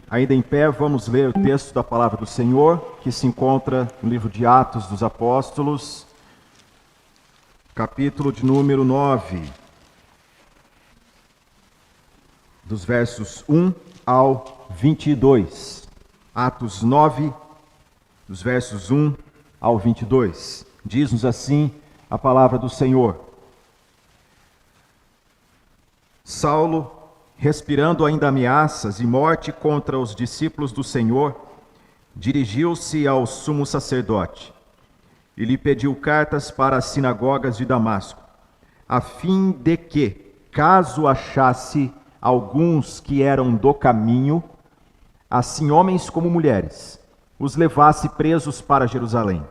Ainda em pé, vamos ler o texto da palavra do Senhor, que se encontra no livro de Atos dos Apóstolos, capítulo de número 9, dos versos 1 ao 22. Atos 9, dos versos 1 ao 22. Diz-nos assim a palavra do Senhor. Saulo, respirando ainda ameaças e morte contra os discípulos do Senhor, dirigiu-se ao sumo sacerdote e lhe pediu cartas para as sinagogas de Damasco, a fim de que, caso achasse alguns que eram do caminho, assim homens como mulheres, os levasse presos para Jerusalém.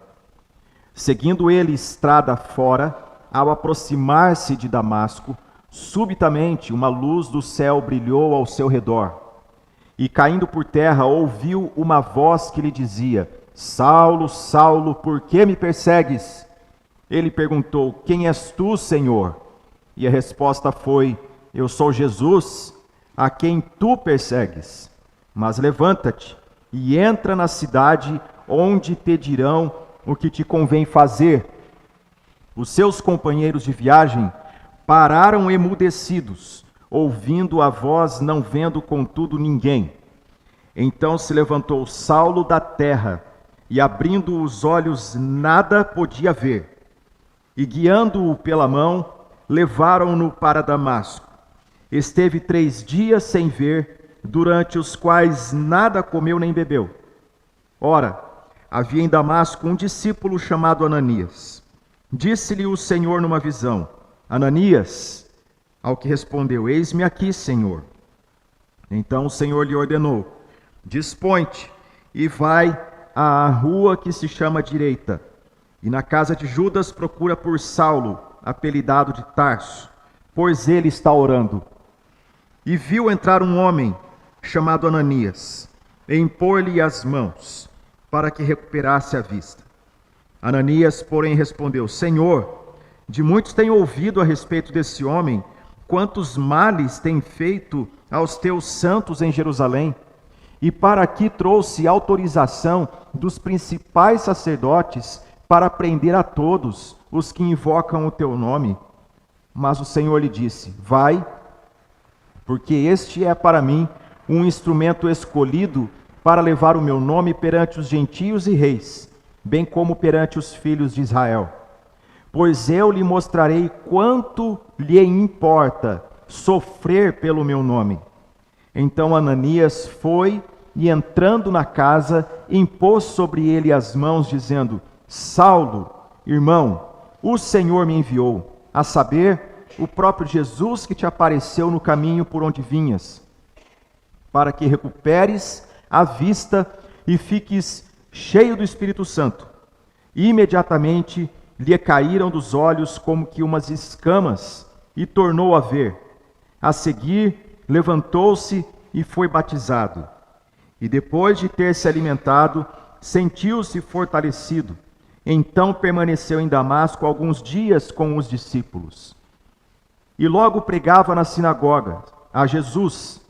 Seguindo ele estrada fora, ao aproximar-se de Damasco, subitamente uma luz do céu brilhou ao seu redor, e caindo por terra ouviu uma voz que lhe dizia: Saulo, Saulo, por que me persegues? Ele perguntou: Quem és tu, Senhor? E a resposta foi: Eu sou Jesus, a quem tu persegues. Mas levanta-te e entra na cidade, onde te dirão o que te convém fazer. Os seus companheiros de viagem pararam emudecidos, ouvindo a voz, não vendo contudo ninguém. Então se levantou Saulo da terra, e abrindo os olhos nada podia ver. E guiando-o pela mão, levaram-no para Damasco. Esteve 3 dias sem ver, durante os quais nada comeu nem bebeu. Ora, havia em Damasco um discípulo chamado Ananias. Disse-lhe o Senhor numa visão: Ananias, ao que respondeu: Eis-me aqui, Senhor. Então o Senhor lhe ordenou: Dispõe-te e vai à rua que se chama Direita, e na casa de Judas procura por Saulo, apelidado de Tarso, pois ele está orando. E viu entrar um homem chamado Ananias, e impor-lhe as mãos, para que recuperasse a vista. Ananias, porém, respondeu: Senhor, de muitos tenho ouvido a respeito desse homem, quantos males tem feito aos teus santos em Jerusalém, e para aqui trouxe autorização dos principais sacerdotes para prender a todos os que invocam o teu nome. Mas o Senhor lhe disse: Vai, porque este é para mim um instrumento escolhido para levar o meu nome perante os gentios e reis, bem como perante os filhos de Israel. Pois eu lhe mostrarei quanto lhe importa sofrer pelo meu nome. Então Ananias foi e, entrando na casa, impôs sobre ele as mãos, dizendo: Saulo, irmão, o Senhor me enviou, a saber, o próprio Jesus que te apareceu no caminho por onde vinhas, para que recuperes a vista e fiques cheio do Espírito Santo. E imediatamente lhe caíram dos olhos como que umas escamas, e tornou a ver. A seguir, levantou-se e foi batizado. E depois de ter se alimentado, sentiu-se fortalecido. Então permaneceu em Damasco alguns dias com os discípulos. E logo pregava na sinagoga a Jesus,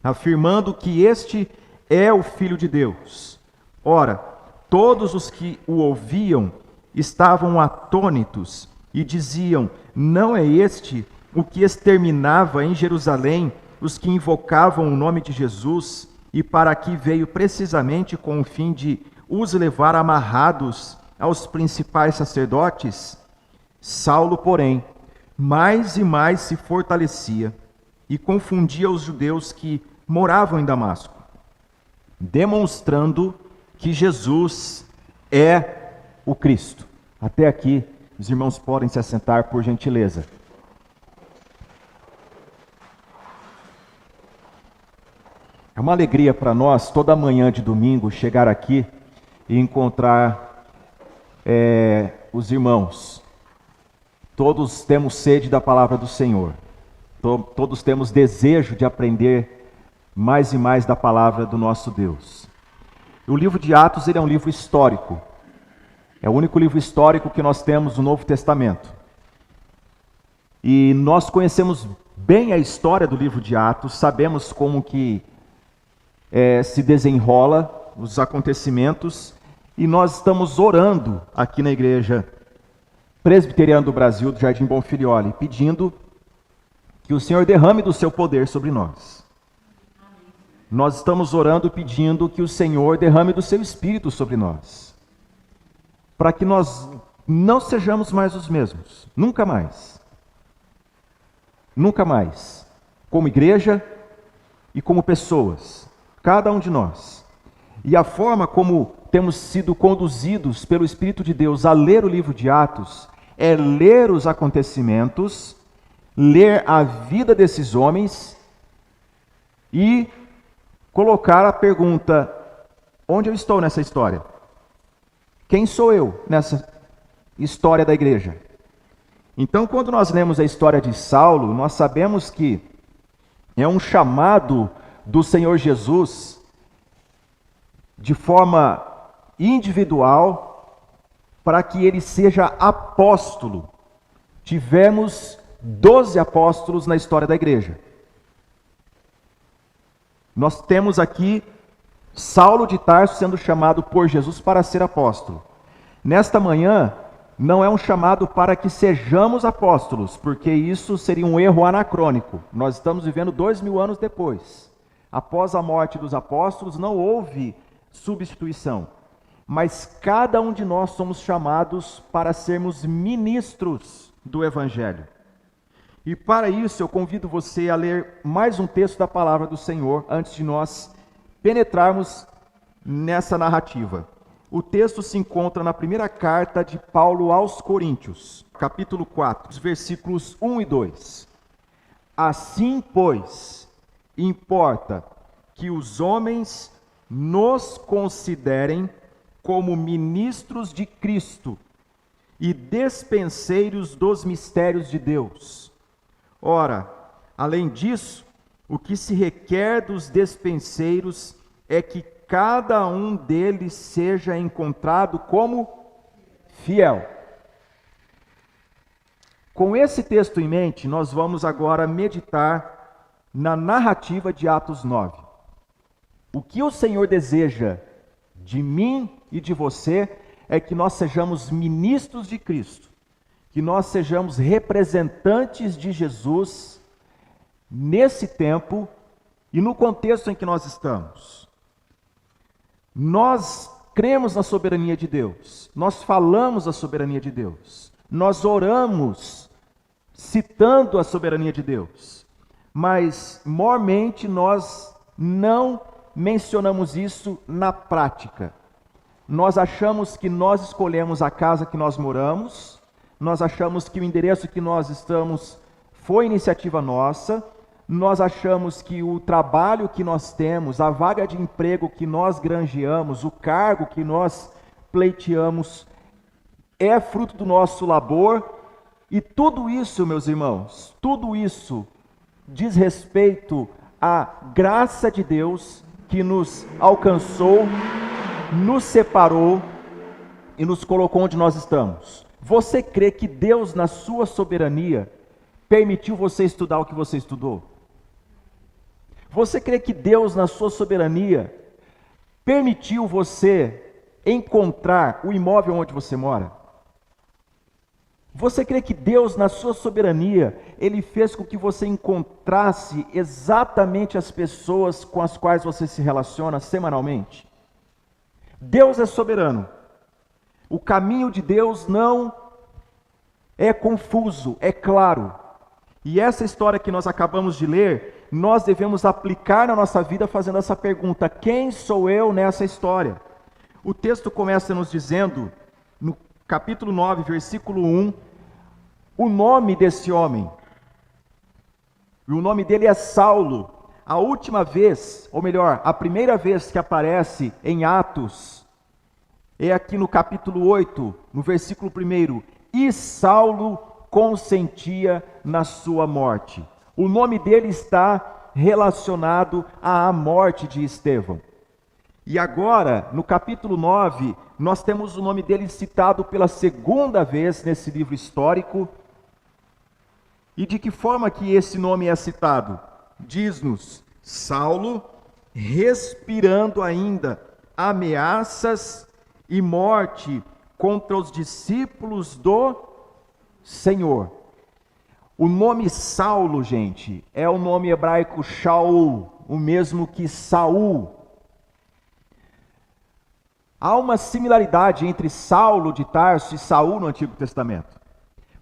afirmando que este é o Filho de Deus. Ora, todos os que o ouviam estavam atônitos e diziam: Não é este o que exterminava em Jerusalém os que invocavam o nome de Jesus, e para aqui veio precisamente com o fim de os levar amarrados aos principais sacerdotes? Saulo, porém, mais e mais se fortalecia e confundia os judeus que moravam em Damasco, demonstrando que Jesus é o Cristo. Até aqui, os irmãos podem se assentar, por gentileza. É uma alegria para nós, toda manhã de domingo, chegar aqui e encontrar os irmãos. Todos temos sede da palavra do Senhor. Todos temos desejo de aprender mais e mais da palavra do nosso Deus. O livro de Atos, ele é um livro histórico. É o único livro histórico que nós temos no Novo Testamento. E nós conhecemos bem a história do livro de Atos, sabemos como que se desenrola, os acontecimentos, e nós estamos orando aqui na Igreja Presbiteriana do Brasil, do Jardim Bonfilioli, pedindo que o Senhor derrame do seu poder sobre nós. Nós estamos orando pedindo que o Senhor derrame do seu Espírito sobre nós, para que nós não sejamos mais os mesmos, nunca mais. Nunca mais, como igreja e como pessoas, cada um de nós. E a forma como temos sido conduzidos pelo Espírito de Deus a ler o livro de Atos é ler os acontecimentos, ler a vida desses homens e colocar a pergunta: onde eu estou nessa história? Quem sou eu nessa história da igreja? Então, quando nós lemos a história de Saulo, nós sabemos que é um chamado do Senhor Jesus de forma individual para que ele seja apóstolo. Tivemos 12 apóstolos na história da igreja. Nós temos aqui Saulo de Tarso sendo chamado por Jesus para ser apóstolo. Nesta manhã, não é um chamado para que sejamos apóstolos, porque isso seria um erro anacrônico. Nós estamos vivendo 2000 anos depois. Após a morte dos apóstolos, não houve substituição. Mas cada um de nós somos chamados para sermos ministros do Evangelho. E para isso eu convido você a ler mais um texto da palavra do Senhor antes de nós penetrarmos nessa narrativa. O texto se encontra na primeira carta de Paulo aos Coríntios, capítulo 4, os versículos 1 e 2. Assim, pois, importa que os homens nos considerem como ministros de Cristo e despenseiros dos mistérios de Deus. Ora, além disso, o que se requer dos despenseiros é que cada um deles seja encontrado como fiel. Com esse texto em mente, nós vamos agora meditar na narrativa de Atos 9. O que o Senhor deseja de mim e de você é que nós sejamos ministros de Cristo, que nós sejamos representantes de Jesus nesse tempo e no contexto em que nós estamos. Nós cremos na soberania de Deus, nós falamos a soberania de Deus, nós oramos citando a soberania de Deus, mas mormente nós não mencionamos isso na prática. Nós achamos que nós escolhemos a casa que nós moramos, nós achamos que o endereço que nós estamos foi iniciativa nossa, nós achamos que o trabalho que nós temos, a vaga de emprego que nós granjeamos, o cargo que nós pleiteamos, é fruto do nosso labor, e tudo isso, meus irmãos, tudo isso diz respeito à graça de Deus que nos alcançou, nos separou e nos colocou onde nós estamos. Você crê que Deus, na sua soberania, permitiu você estudar o que você estudou? Você crê que Deus, na sua soberania, permitiu você encontrar o imóvel onde você mora? Você crê que Deus, na sua soberania, Ele fez com que você encontrasse exatamente as pessoas com as quais você se relaciona semanalmente? Deus é soberano. O caminho de Deus não é confuso, é claro. E essa história que nós acabamos de ler, nós devemos aplicar na nossa vida fazendo essa pergunta: quem sou eu nessa história? O texto começa nos dizendo, no capítulo 9, versículo 1, o nome desse homem. E o nome dele é Saulo. A última vez, ou melhor, a primeira vez que aparece em Atos, é aqui no capítulo 8, no versículo 1. E Saulo consentia na sua morte. O nome dele está relacionado à morte de Estevão. E agora, no capítulo 9, nós temos o nome dele citado pela segunda vez nesse livro histórico. E de que forma que esse nome é citado? Diz-nos: Saulo, respirando ainda ameaças e morte contra os discípulos do Senhor. O nome Saulo, gente, é o nome hebraico Shaul, o mesmo que Saul. Há uma similaridade entre Saulo de Tarso e Saul no Antigo Testamento.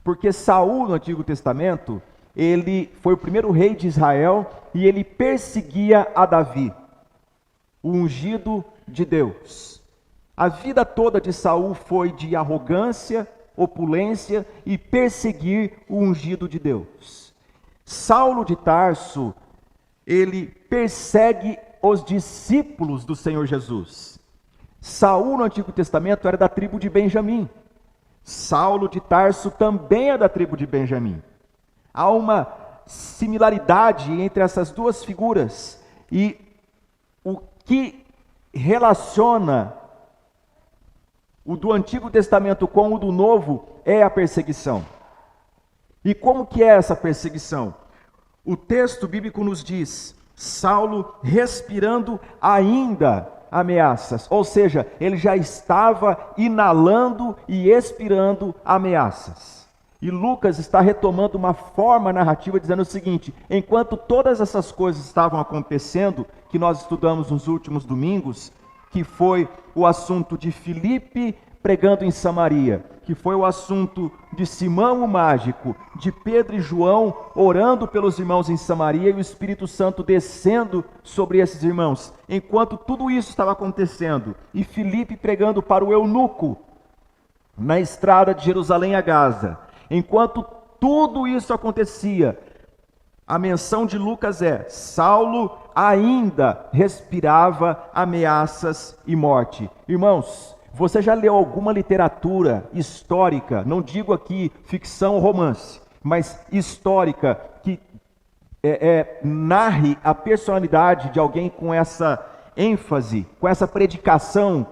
Porque Saul no Antigo Testamento, ele foi o primeiro rei de Israel e ele perseguia a Davi, o ungido de Deus. A vida toda de Saul foi de arrogância, opulência e perseguir o ungido de Deus. Saulo de Tarso, ele persegue os discípulos do Senhor Jesus. Saul no Antigo Testamento era da tribo de Benjamim. Saulo de Tarso também é da tribo de Benjamim. Há uma similaridade entre essas duas figuras e o que relaciona o do Antigo Testamento com o do Novo é a perseguição. E como que é essa perseguição? O texto bíblico nos diz: Saulo respirando ainda ameaças, ou seja, ele já estava inalando e expirando ameaças. E Lucas está retomando uma forma narrativa dizendo o seguinte: enquanto todas essas coisas estavam acontecendo, que nós estudamos nos últimos domingos, que foi o assunto de Filipe pregando em Samaria, que foi o assunto de Simão o mágico, de Pedro e João orando pelos irmãos em Samaria e o Espírito Santo descendo sobre esses irmãos. Enquanto tudo isso estava acontecendo e Filipe pregando para o eunuco na estrada de Jerusalém a Gaza, enquanto tudo isso acontecia, a menção de Lucas é: Saulo ainda respirava ameaças e morte. Irmãos, você já leu alguma literatura histórica, não digo aqui ficção ou romance, mas histórica, que narre a personalidade de alguém com essa ênfase, com essa predicação?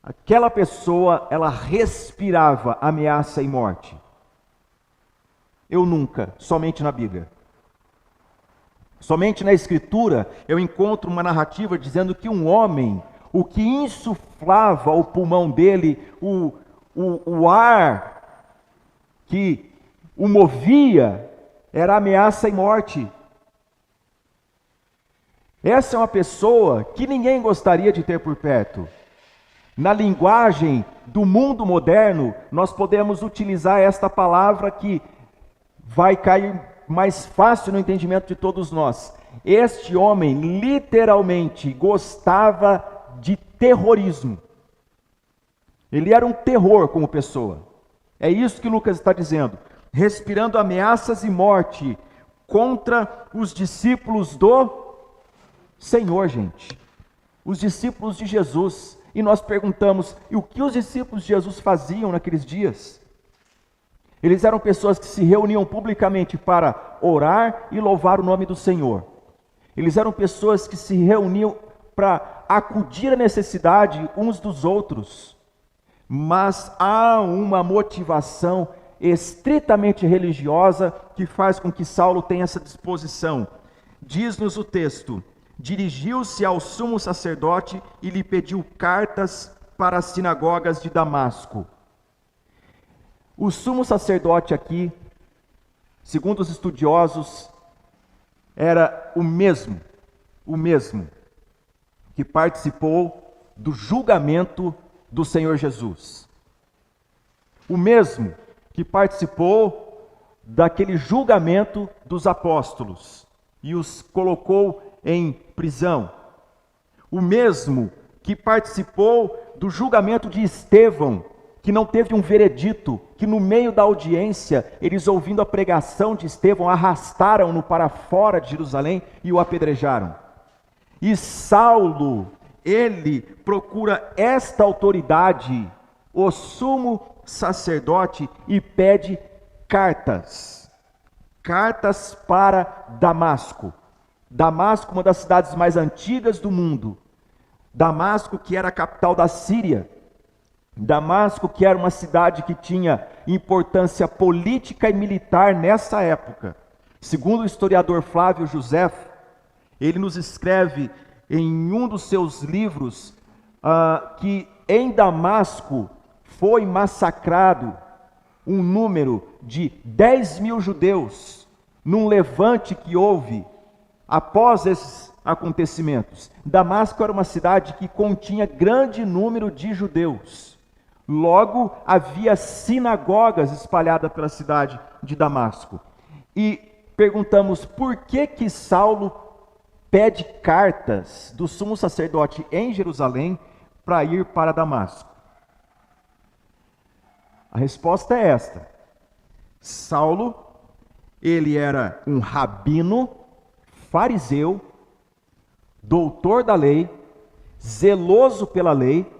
Aquela pessoa, ela respirava ameaça e morte. Eu nunca, somente na Bíblia. Somente na Escritura eu encontro uma narrativa dizendo que um homem, o que insuflava o pulmão dele, o ar que o movia, era ameaça e morte. Essa é uma pessoa que ninguém gostaria de ter por perto. Na linguagem do mundo moderno, nós podemos utilizar esta palavra que vai cair mais fácil no entendimento de todos nós. Este homem literalmente gostava de terrorismo. Ele era um terror como pessoa. É isso que Lucas está dizendo. Respirando ameaças e morte contra os discípulos do Senhor, gente. Os discípulos de Jesus. E nós perguntamos: e o que os discípulos de Jesus faziam naqueles dias? Eles eram pessoas que se reuniam publicamente para orar e louvar o nome do Senhor. Eles eram pessoas que se reuniam para acudir à necessidade uns dos outros. Mas há uma motivação estritamente religiosa que faz com que Saulo tenha essa disposição. Diz-nos o texto: dirigiu-se ao sumo sacerdote e lhe pediu cartas para as sinagogas de Damasco. O sumo sacerdote aqui, segundo os estudiosos, era o mesmo que participou do julgamento do Senhor Jesus. O mesmo que participou daquele julgamento dos apóstolos e os colocou em prisão. O mesmo que participou do julgamento de Estevão, que não teve um veredito, que no meio da audiência, eles ouvindo a pregação de Estevão, arrastaram-no para fora de Jerusalém e o apedrejaram. E Saulo, ele procura esta autoridade, o sumo sacerdote, e pede cartas para Damasco. Damasco, uma das cidades mais antigas do mundo. Damasco, que era a capital da Síria. Damasco, que era uma cidade que tinha importância política e militar nessa época. Segundo o historiador Flávio Josefo, ele nos escreve em um dos seus livros que em Damasco foi massacrado um número de 10.000 judeus num levante que houve após esses acontecimentos. Damasco era uma cidade que continha grande número de judeus. Logo, havia sinagogas espalhadas pela cidade de Damasco. E perguntamos por que Saulo pede cartas do sumo sacerdote em Jerusalém para ir para Damasco. A resposta é esta: Saulo, ele era um rabino, fariseu, doutor da lei, zeloso pela lei,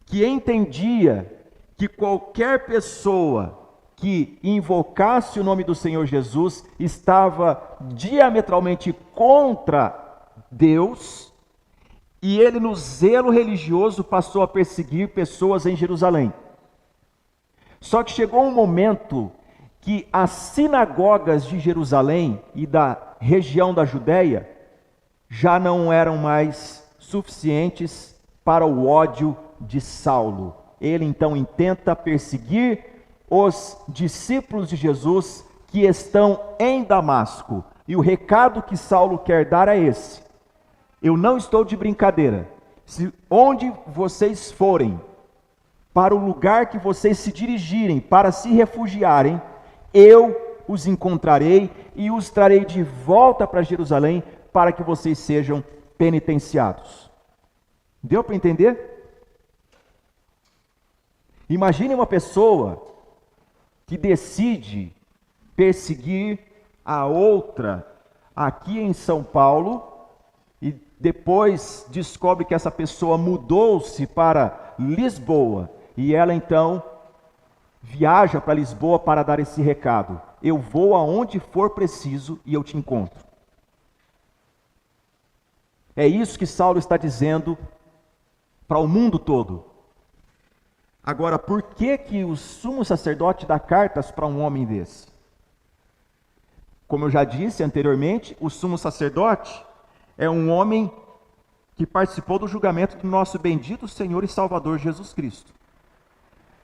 que entendia que qualquer pessoa que invocasse o nome do Senhor Jesus estava diametralmente contra Deus, e ele, no zelo religioso, passou a perseguir pessoas em Jerusalém. Só que chegou um momento que as sinagogas de Jerusalém e da região da Judéia já não eram mais suficientes para o ódio de Saulo. Ele então intenta perseguir os discípulos de Jesus que estão em Damasco. E o recado que Saulo quer dar é esse: eu não estou de brincadeira. Se onde vocês forem, para o lugar que vocês se dirigirem para se refugiarem, eu os encontrarei e os trarei de volta para Jerusalém para que vocês sejam penitenciados. Deu para entender? Imagine uma pessoa que decide perseguir a outra aqui em São Paulo e depois descobre que essa pessoa mudou-se para Lisboa e ela então viaja para Lisboa para dar esse recado: eu vou aonde for preciso e eu te encontro. É isso que Saulo está dizendo para o mundo todo. Agora, por que o sumo sacerdote dá cartas para um homem desse? Como eu já disse anteriormente, o sumo sacerdote é um homem que participou do julgamento do nosso bendito Senhor e Salvador Jesus Cristo.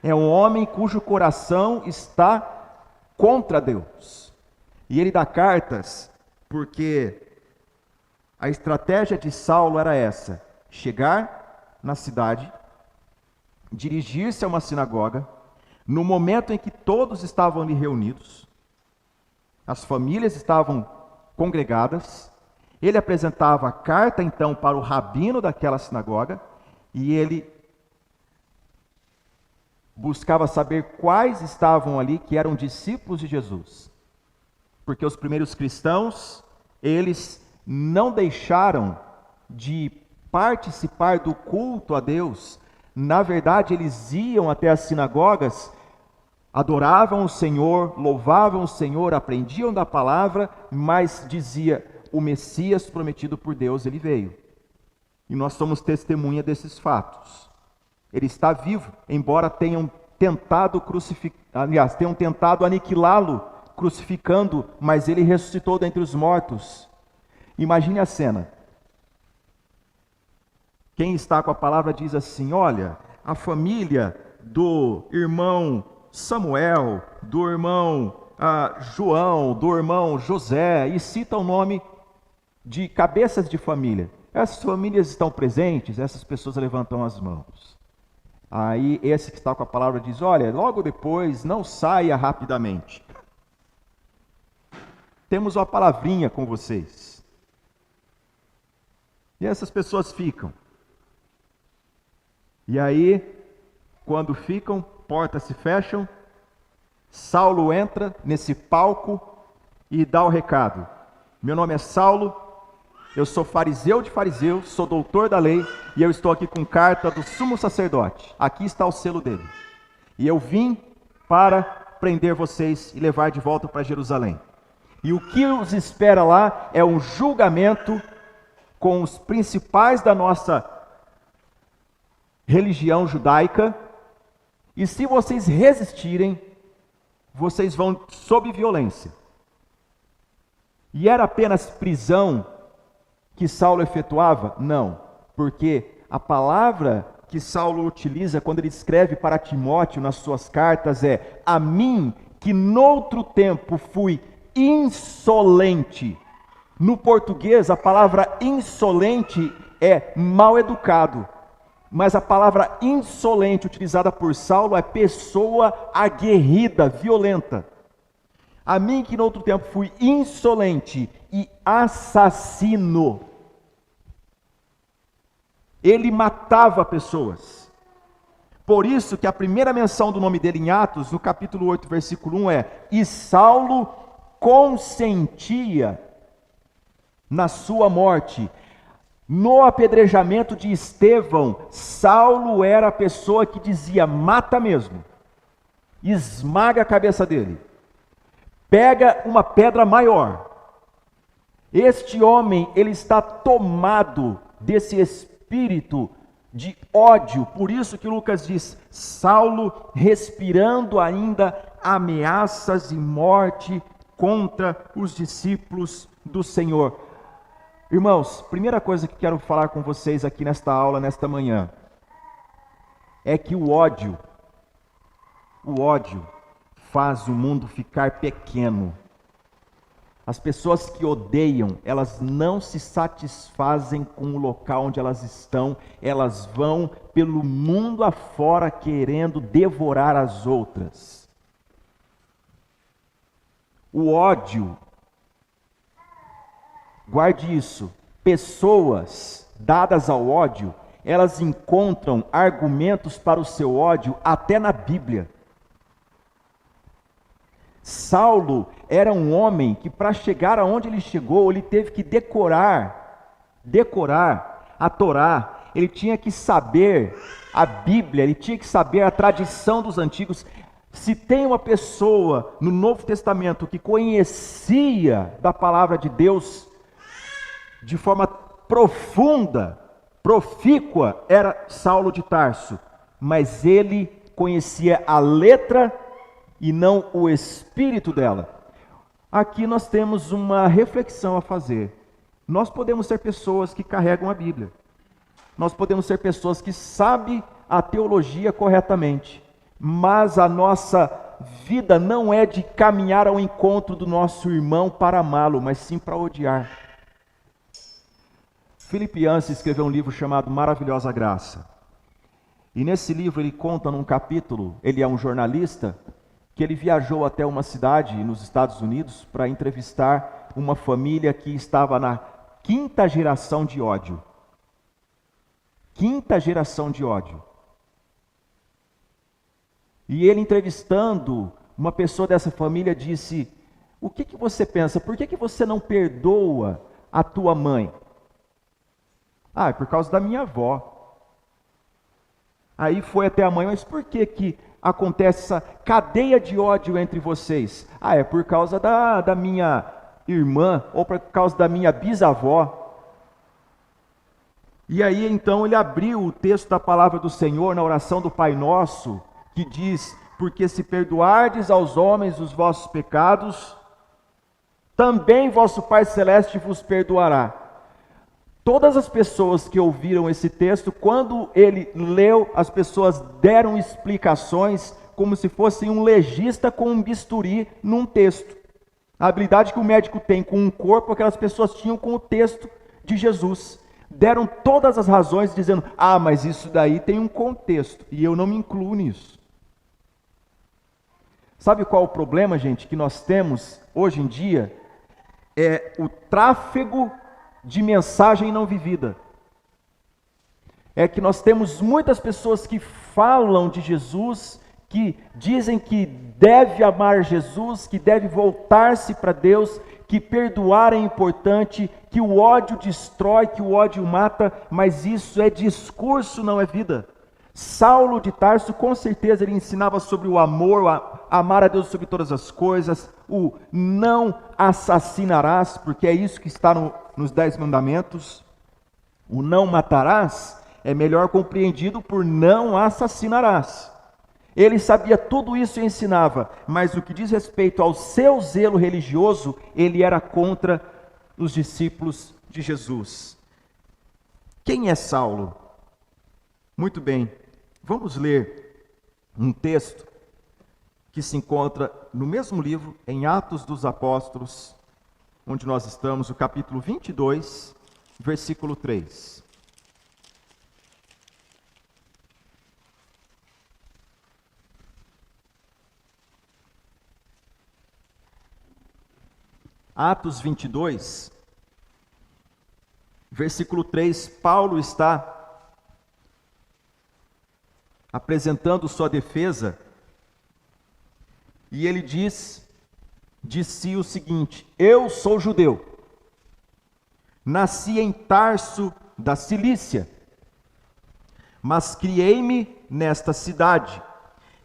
É um homem cujo coração está contra Deus. E ele dá cartas porque a estratégia de Saulo era essa: chegar na cidade, dirigir-se a uma sinagoga, no momento em que todos estavam ali reunidos, as famílias estavam congregadas, ele apresentava a carta então para o rabino daquela sinagoga e ele buscava saber quais estavam ali que eram discípulos de Jesus. Porque os primeiros cristãos, eles não deixaram de participar do culto a Deus. Na verdade, eles iam até as sinagogas, adoravam o Senhor, louvavam o Senhor, aprendiam da palavra, mas dizia: o Messias prometido por Deus, ele veio. E nós somos testemunha desses fatos. Ele está vivo, embora tenham tentado tenham tentado aniquilá-lo, crucificando, mas ele ressuscitou dentre os mortos. Imagine a cena. Quem está com a palavra diz assim: olha, a família do irmão Samuel, do irmão João, do irmão José, e cita o nome de cabeças de família. Essas famílias estão presentes, essas pessoas levantam as mãos. Aí esse que está com a palavra diz: olha, logo depois, não saia rapidamente. Temos uma palavrinha com vocês. E essas pessoas ficam. E aí, quando ficam, portas se fecham, Saulo entra nesse palco e dá o recado: meu nome é Saulo, eu sou fariseu de fariseus, sou doutor da lei, e eu estou aqui com carta do sumo sacerdote. Aqui está o selo dele. E eu vim para prender vocês e levar de volta para Jerusalém. E o que os espera lá é um julgamento com os principais da nossa religião judaica. E se vocês resistirem, vocês vão sob violência. E era apenas prisão que Saulo efetuava? Não, porque a palavra que Saulo utiliza quando ele escreve para Timóteo nas suas cartas é: a mim que noutro tempo fui insolente. No português, a palavra insolente é mal educado, mas a palavra insolente utilizada por Saulo é pessoa aguerrida, violenta. A mim que no outro tempo fui insolente e assassino. Ele matava pessoas. Por isso que a primeira menção do nome dele em Atos, no capítulo 8, versículo 1 é: e Saulo consentia na sua morte. No apedrejamento de Estevão, Saulo era a pessoa que dizia: mata mesmo, esmaga a cabeça dele, pega uma pedra maior. Este homem, ele está tomado desse espírito de ódio. Por isso que Lucas diz: Saulo respirando ainda ameaças e morte contra os discípulos do Senhor. Irmãos, primeira coisa que quero falar com vocês aqui nesta aula, nesta manhã, é que o ódio faz o mundo ficar pequeno. As pessoas que odeiam, elas não se satisfazem com o local onde elas estão, elas vão pelo mundo afora querendo devorar as outras. O ódio, guarde isso, pessoas dadas ao ódio, elas encontram argumentos para o seu ódio até na Bíblia. Saulo era um homem que, para chegar aonde ele chegou, ele teve que decorar a Torá, ele tinha que saber a Bíblia, ele tinha que saber a tradição dos antigos. Se tem uma pessoa no Novo Testamento que conhecia da palavra de Deus de forma profunda, profícua, era Saulo de Tarso, mas ele conhecia a letra e não o espírito dela. Aqui nós temos uma reflexão a fazer. Nós podemos ser pessoas que carregam a Bíblia. Nós podemos ser pessoas que sabem a teologia corretamente, mas a nossa vida não é de caminhar ao encontro do nosso irmão para amá-lo, mas sim para odiar. Filipe Yancey escreveu um livro chamado Maravilhosa Graça. E nesse livro ele conta num capítulo, ele é um jornalista, que ele viajou até uma cidade nos Estados Unidos para entrevistar uma família que estava na quinta geração de ódio. Quinta geração de ódio. E ele entrevistando uma pessoa dessa família disse: o que você pensa? Por que você não perdoa a tua mãe? Ah, é por causa da minha avó. Aí foi até a mãe: mas por que acontece essa cadeia de ódio entre vocês? Ah, é por causa da minha irmã, ou por causa da minha bisavó. E aí então ele abriu o texto da palavra do Senhor na oração do Pai Nosso, que diz: porque se perdoardes aos homens os vossos pecados, também vosso Pai Celeste vos perdoará. Todas as pessoas que ouviram esse texto, quando ele leu, as pessoas deram explicações como se fosse um legista com um bisturi num texto. A habilidade que o médico tem com um corpo, aquelas pessoas tinham com o texto de Jesus. Deram todas as razões dizendo: ah, mas isso daí tem um contexto, e eu não me incluo nisso. Sabe qual é o problema, gente, que nós temos hoje em dia? É o tráfego de mensagem não vivida. É que nós temos muitas pessoas que falam de Jesus, que dizem que deve amar Jesus, que deve voltar-se para Deus, que perdoar é importante, que o ódio destrói, que o ódio mata, mas isso é discurso, não é vida. Saulo de Tarso, com certeza, ele ensinava sobre o amor, amar a Deus sobre todas as coisas, o não assassinarás, porque é isso que está nos 10 mandamentos. O não matarás é melhor compreendido por não assassinarás. Ele sabia tudo isso e ensinava, mas o que diz respeito ao seu zelo religioso, ele era contra os discípulos de Jesus. Quem é Saulo? Muito bem, vamos ler um texto que se encontra no mesmo livro, em Atos dos Apóstolos, onde nós estamos, o capítulo 22, versículo 3. Atos 22, versículo 3, Paulo está apresentando sua defesa e ele diz de si o seguinte: eu sou judeu, nasci em Tarso da Cilícia, mas criei-me nesta cidade,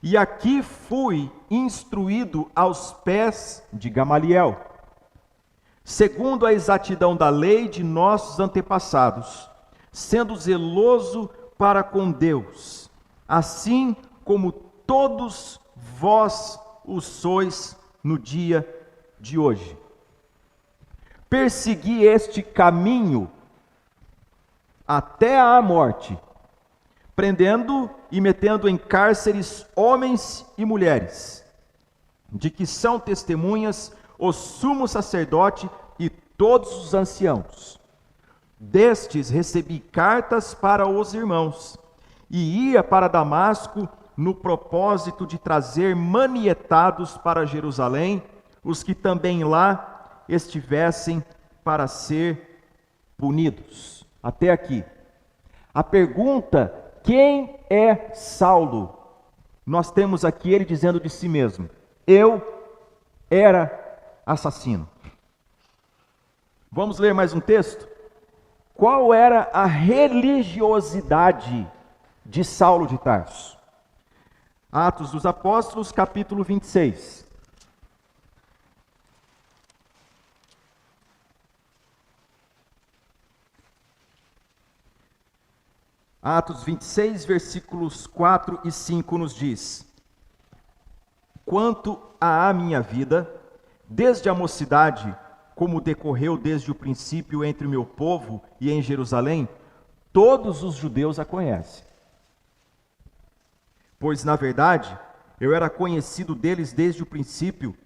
e aqui fui instruído aos pés de Gamaliel, segundo a exatidão da lei de nossos antepassados, sendo zeloso para com Deus, assim como todos vós o sois no dia de hoje. Persegui este caminho até à morte, prendendo e metendo em cárceres homens e mulheres, de que são testemunhas o sumo sacerdote e todos os anciãos. Destes recebi cartas para os irmãos, e ia para Damasco no propósito de trazer manietados para Jerusalém os que também lá estivessem para ser punidos. Até aqui. A pergunta: quem é Saulo? Nós temos aqui ele dizendo de si mesmo: eu era assassino. Vamos ler mais um texto? Qual era a religiosidade de Saulo de Tarso? Atos dos Apóstolos, capítulo 26. Atos 26, versículos 4 e 5 nos diz: quanto à minha vida, desde a mocidade, como decorreu desde o princípio entre o meu povo e em Jerusalém, todos os judeus a conhecem. Pois, na verdade, eu era conhecido deles desde o princípio,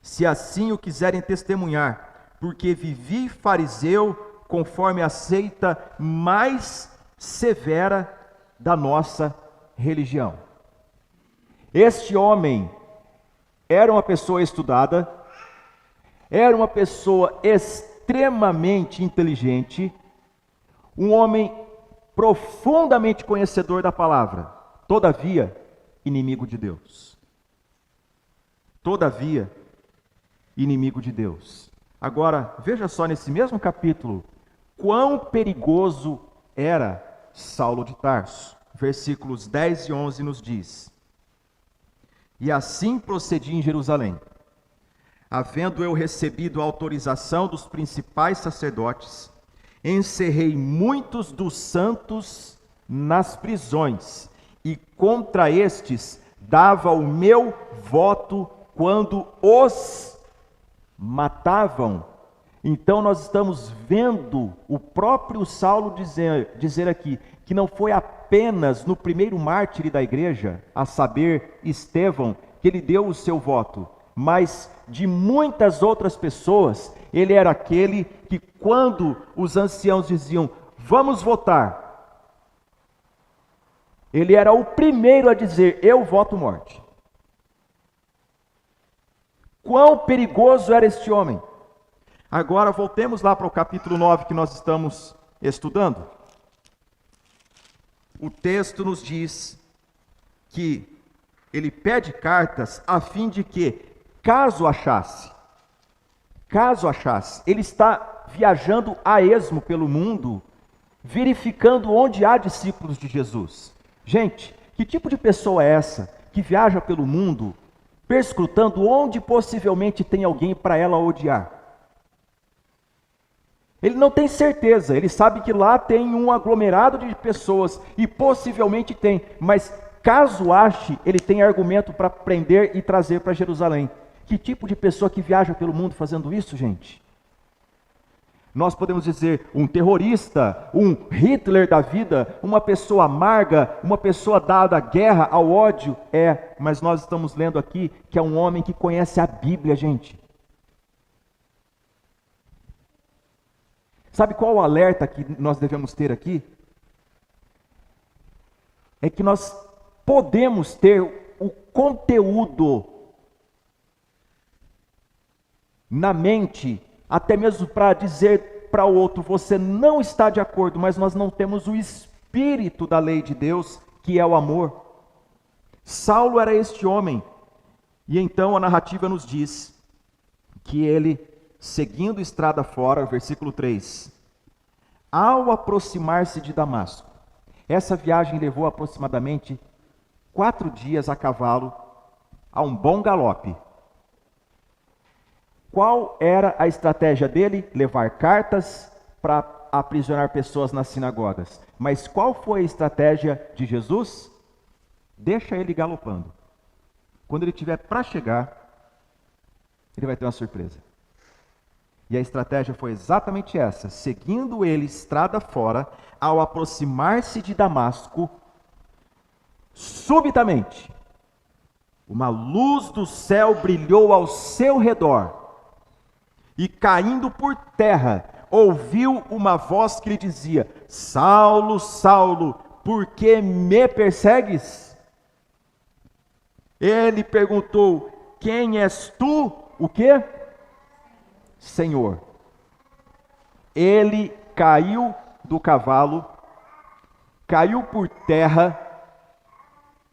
se assim o quiserem testemunhar, porque vivi fariseu conforme a seita mais severa da nossa religião. Este homem era uma pessoa estudada, era uma pessoa extremamente inteligente, um homem profundamente conhecedor da palavra, todavia, inimigo de Deus. Todavia, inimigo de Deus. Agora, veja só nesse mesmo capítulo, quão perigoso era Saulo de Tarso. Versículos 10 e 11 nos diz: e assim procedi em Jerusalém, havendo eu recebido a autorização dos principais sacerdotes, encerrei muitos dos santos nas prisões, e contra estes dava o meu voto quando os matavam. Então nós estamos vendo o próprio Saulo dizer aqui, que não foi apenas no primeiro mártir da igreja, a saber, Estevão, que ele deu o seu voto, mas de muitas outras pessoas, ele era aquele que quando os anciãos diziam, vamos votar, ele era o primeiro a dizer, eu voto morte. Quão perigoso era este homem? Agora voltemos lá para o capítulo 9 que nós estamos estudando. O texto nos diz que ele pede cartas a fim de que, caso achasse, ele está viajando a esmo pelo mundo, verificando onde há discípulos de Jesus. Gente, que tipo de pessoa é essa que viaja pelo mundo, perscrutando onde possivelmente tem alguém para ela odiar? Ele não tem certeza, ele sabe que lá tem um aglomerado de pessoas, e possivelmente tem, mas caso ache, ele tem argumento para prender e trazer para Jerusalém. Que tipo de pessoa que viaja pelo mundo fazendo isso, gente? Nós podemos dizer um terrorista, um Hitler da vida, uma pessoa amarga, uma pessoa dada à guerra, ao ódio. Mas nós estamos lendo aqui que é um homem que conhece a Bíblia, gente. Sabe qual o alerta que nós devemos ter aqui? É que nós podemos ter o conteúdo na mente, até mesmo para dizer para o outro, você não está de acordo, mas nós não temos o espírito da lei de Deus, que é o amor. Saulo era este homem, e então a narrativa nos diz que ele, seguindo estrada fora, versículo 3, ao aproximar-se de Damasco, essa viagem levou aproximadamente 4 dias a cavalo, a um bom galope. Qual era a estratégia dele? Levar cartas para aprisionar pessoas nas sinagogas. Mas qual foi a estratégia de Jesus? Deixa ele galopando. Quando ele estiver para chegar, ele vai ter uma surpresa. E a estratégia foi exatamente essa. Seguindo ele estrada fora, ao aproximar-se de Damasco, subitamente, uma luz do céu brilhou ao seu redor. E caindo por terra, ouviu uma voz que lhe dizia: Saulo, Saulo, por que me persegues? Ele perguntou: quem és tu? O quê? Senhor. Ele caiu do cavalo, caiu por terra,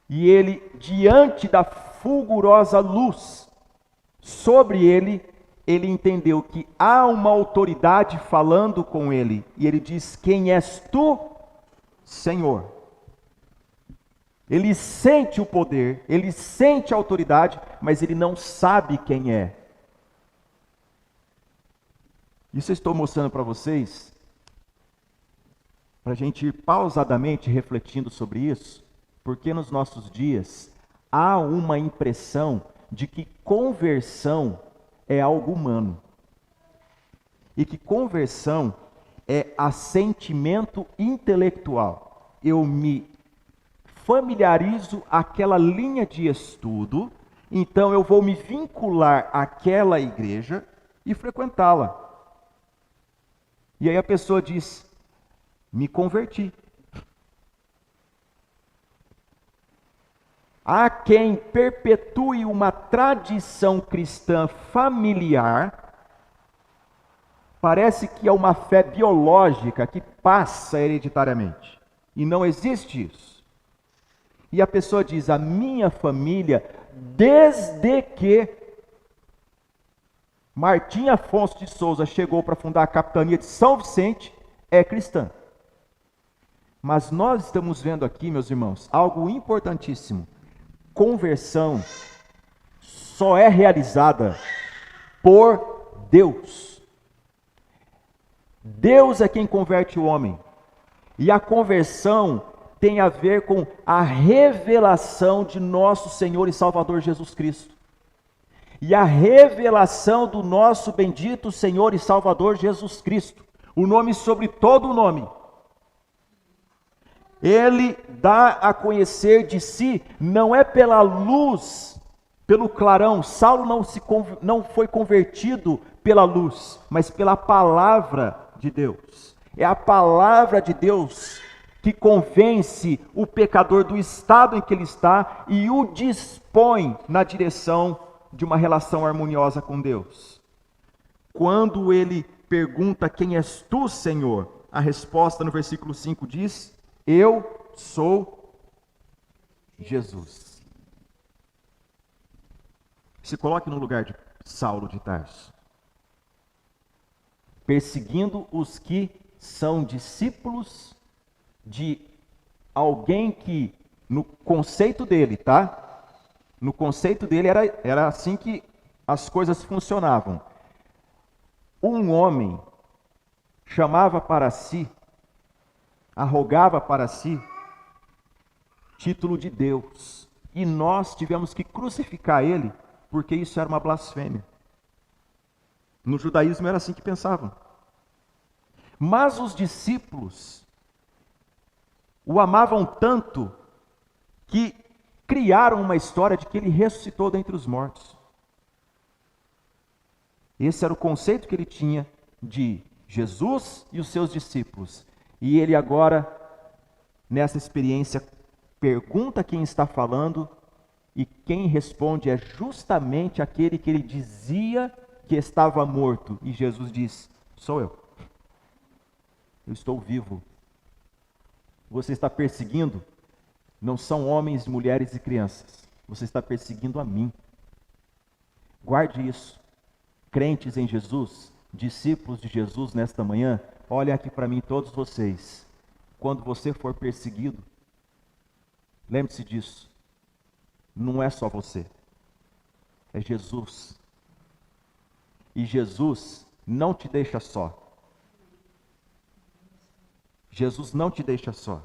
e ele, diante da fulgurosa luz sobre ele entendeu que há uma autoridade falando com ele. E ele diz: quem és tu, Senhor? Ele sente o poder, ele sente a autoridade, mas ele não sabe quem é. Isso eu estou mostrando para vocês, para a gente ir pausadamente refletindo sobre isso, porque nos nossos dias há uma impressão de que conversão é algo humano. E que conversão é assentimento intelectual. Eu me familiarizo àquela linha de estudo, então eu vou me vincular àquela igreja e frequentá-la. E aí a pessoa diz: me converti. Há quem perpetue uma tradição cristã familiar, parece que é uma fé biológica que passa hereditariamente. E não existe isso. E a pessoa diz: a minha família, desde que Martim Afonso de Souza chegou para fundar a capitania de São Vicente, é cristã. Mas nós estamos vendo aqui, meus irmãos, algo importantíssimo. Conversão só é realizada por Deus. Deus é quem converte o homem. E a conversão tem a ver com a revelação de nosso Senhor e Salvador Jesus Cristo. E a revelação do nosso bendito Senhor e Salvador Jesus Cristo, o nome sobre todo o nome. Ele dá a conhecer de si, não é pela luz, pelo clarão. Saulo não foi convertido pela luz, mas pela palavra de Deus. É a palavra de Deus que convence o pecador do estado em que ele está e o dispõe na direção de uma relação harmoniosa com Deus. Quando ele pergunta: quem és tu, Senhor? A resposta no versículo 5 diz: eu sou Jesus. Se coloque no lugar de Saulo de Tarso, perseguindo os que são discípulos de alguém que, no conceito dele, tá? No conceito dele era assim que as coisas funcionavam. Um homem chamava para si, arrogava para si título de Deus. E nós tivemos que crucificar ele, porque isso era uma blasfêmia. No judaísmo era assim que pensavam. Mas os discípulos o amavam tanto que criaram uma história de que ele ressuscitou dentre os mortos. Esse era o conceito que ele tinha de Jesus e os seus discípulos. E ele agora, nessa experiência, pergunta quem está falando, e quem responde é justamente aquele que ele dizia que estava morto. E Jesus diz: sou eu. Eu estou vivo. Você está perseguindo, não são homens, mulheres e crianças. Você está perseguindo a mim. Guarde isso. Crentes em Jesus, discípulos de Jesus nesta manhã, olhem aqui para mim todos vocês. Quando você for perseguido, lembre-se disso. Não é só você. É Jesus. E Jesus não te deixa só. Jesus não te deixa só.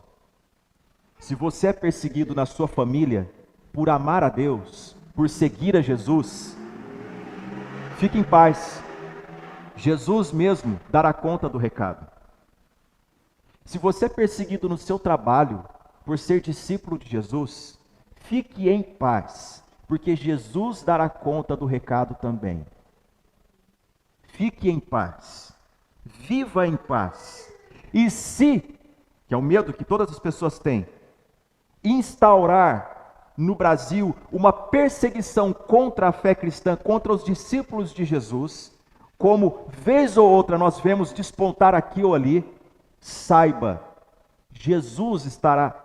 Se você é perseguido na sua família, por amar a Deus, por seguir a Jesus, fique em paz. Jesus mesmo dará conta do recado. Se você é perseguido no seu trabalho, por ser discípulo de Jesus, fique em paz, porque Jesus dará conta do recado também. Fique em paz. Viva em paz. E se, que é o medo que todas as pessoas têm, instaurar no Brasil uma perseguição contra a fé cristã, contra os discípulos de Jesus, como vez ou outra nós vemos despontar aqui ou ali, saiba, Jesus estará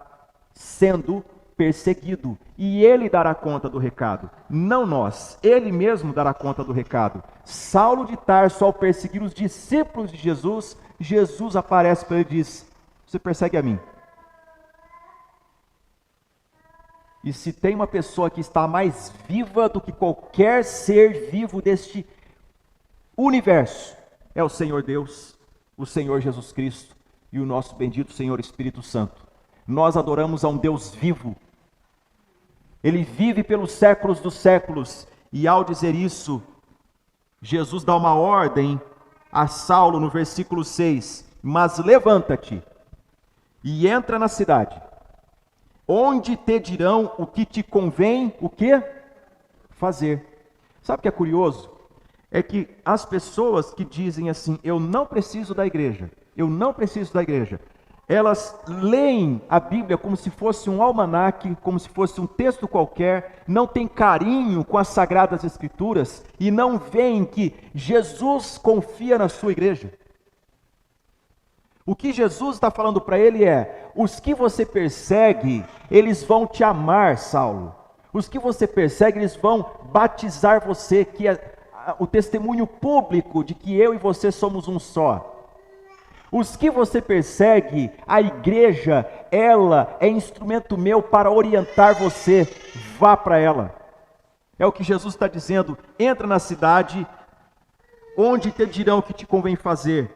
sendo perseguido e ele dará conta do recado, não nós, ele mesmo dará conta do recado. Saulo de Tarso, ao perseguir os discípulos de Jesus, Jesus aparece para ele e diz: você persegue a mim. E se tem uma pessoa que está mais viva do que qualquer ser vivo deste universo, é o Senhor Deus, o Senhor Jesus Cristo e o nosso bendito Senhor Espírito Santo. Nós adoramos a um Deus vivo. Ele vive pelos séculos dos séculos. E ao dizer isso, Jesus dá uma ordem a Saulo no versículo 6. Mas levanta-te e entra na cidade, onde te dirão o que te convém, o que? Fazer. Sabe o que é curioso? É que as pessoas que dizem assim, eu não preciso da igreja, elas leem a Bíblia como se fosse um almanaque, como se fosse um texto qualquer, não tem carinho com as Sagradas Escrituras e não veem que Jesus confia na sua igreja. O que Jesus está falando para ele é: os que você persegue, eles vão te amar, Saulo. Os que você persegue, eles vão batizar você, que é o testemunho público de que eu e você somos um só. Os que você persegue, a igreja, ela é instrumento meu para orientar você. Vá para ela. É o que Jesus está dizendo. Entra na cidade, onde te dirão o que te convém fazer.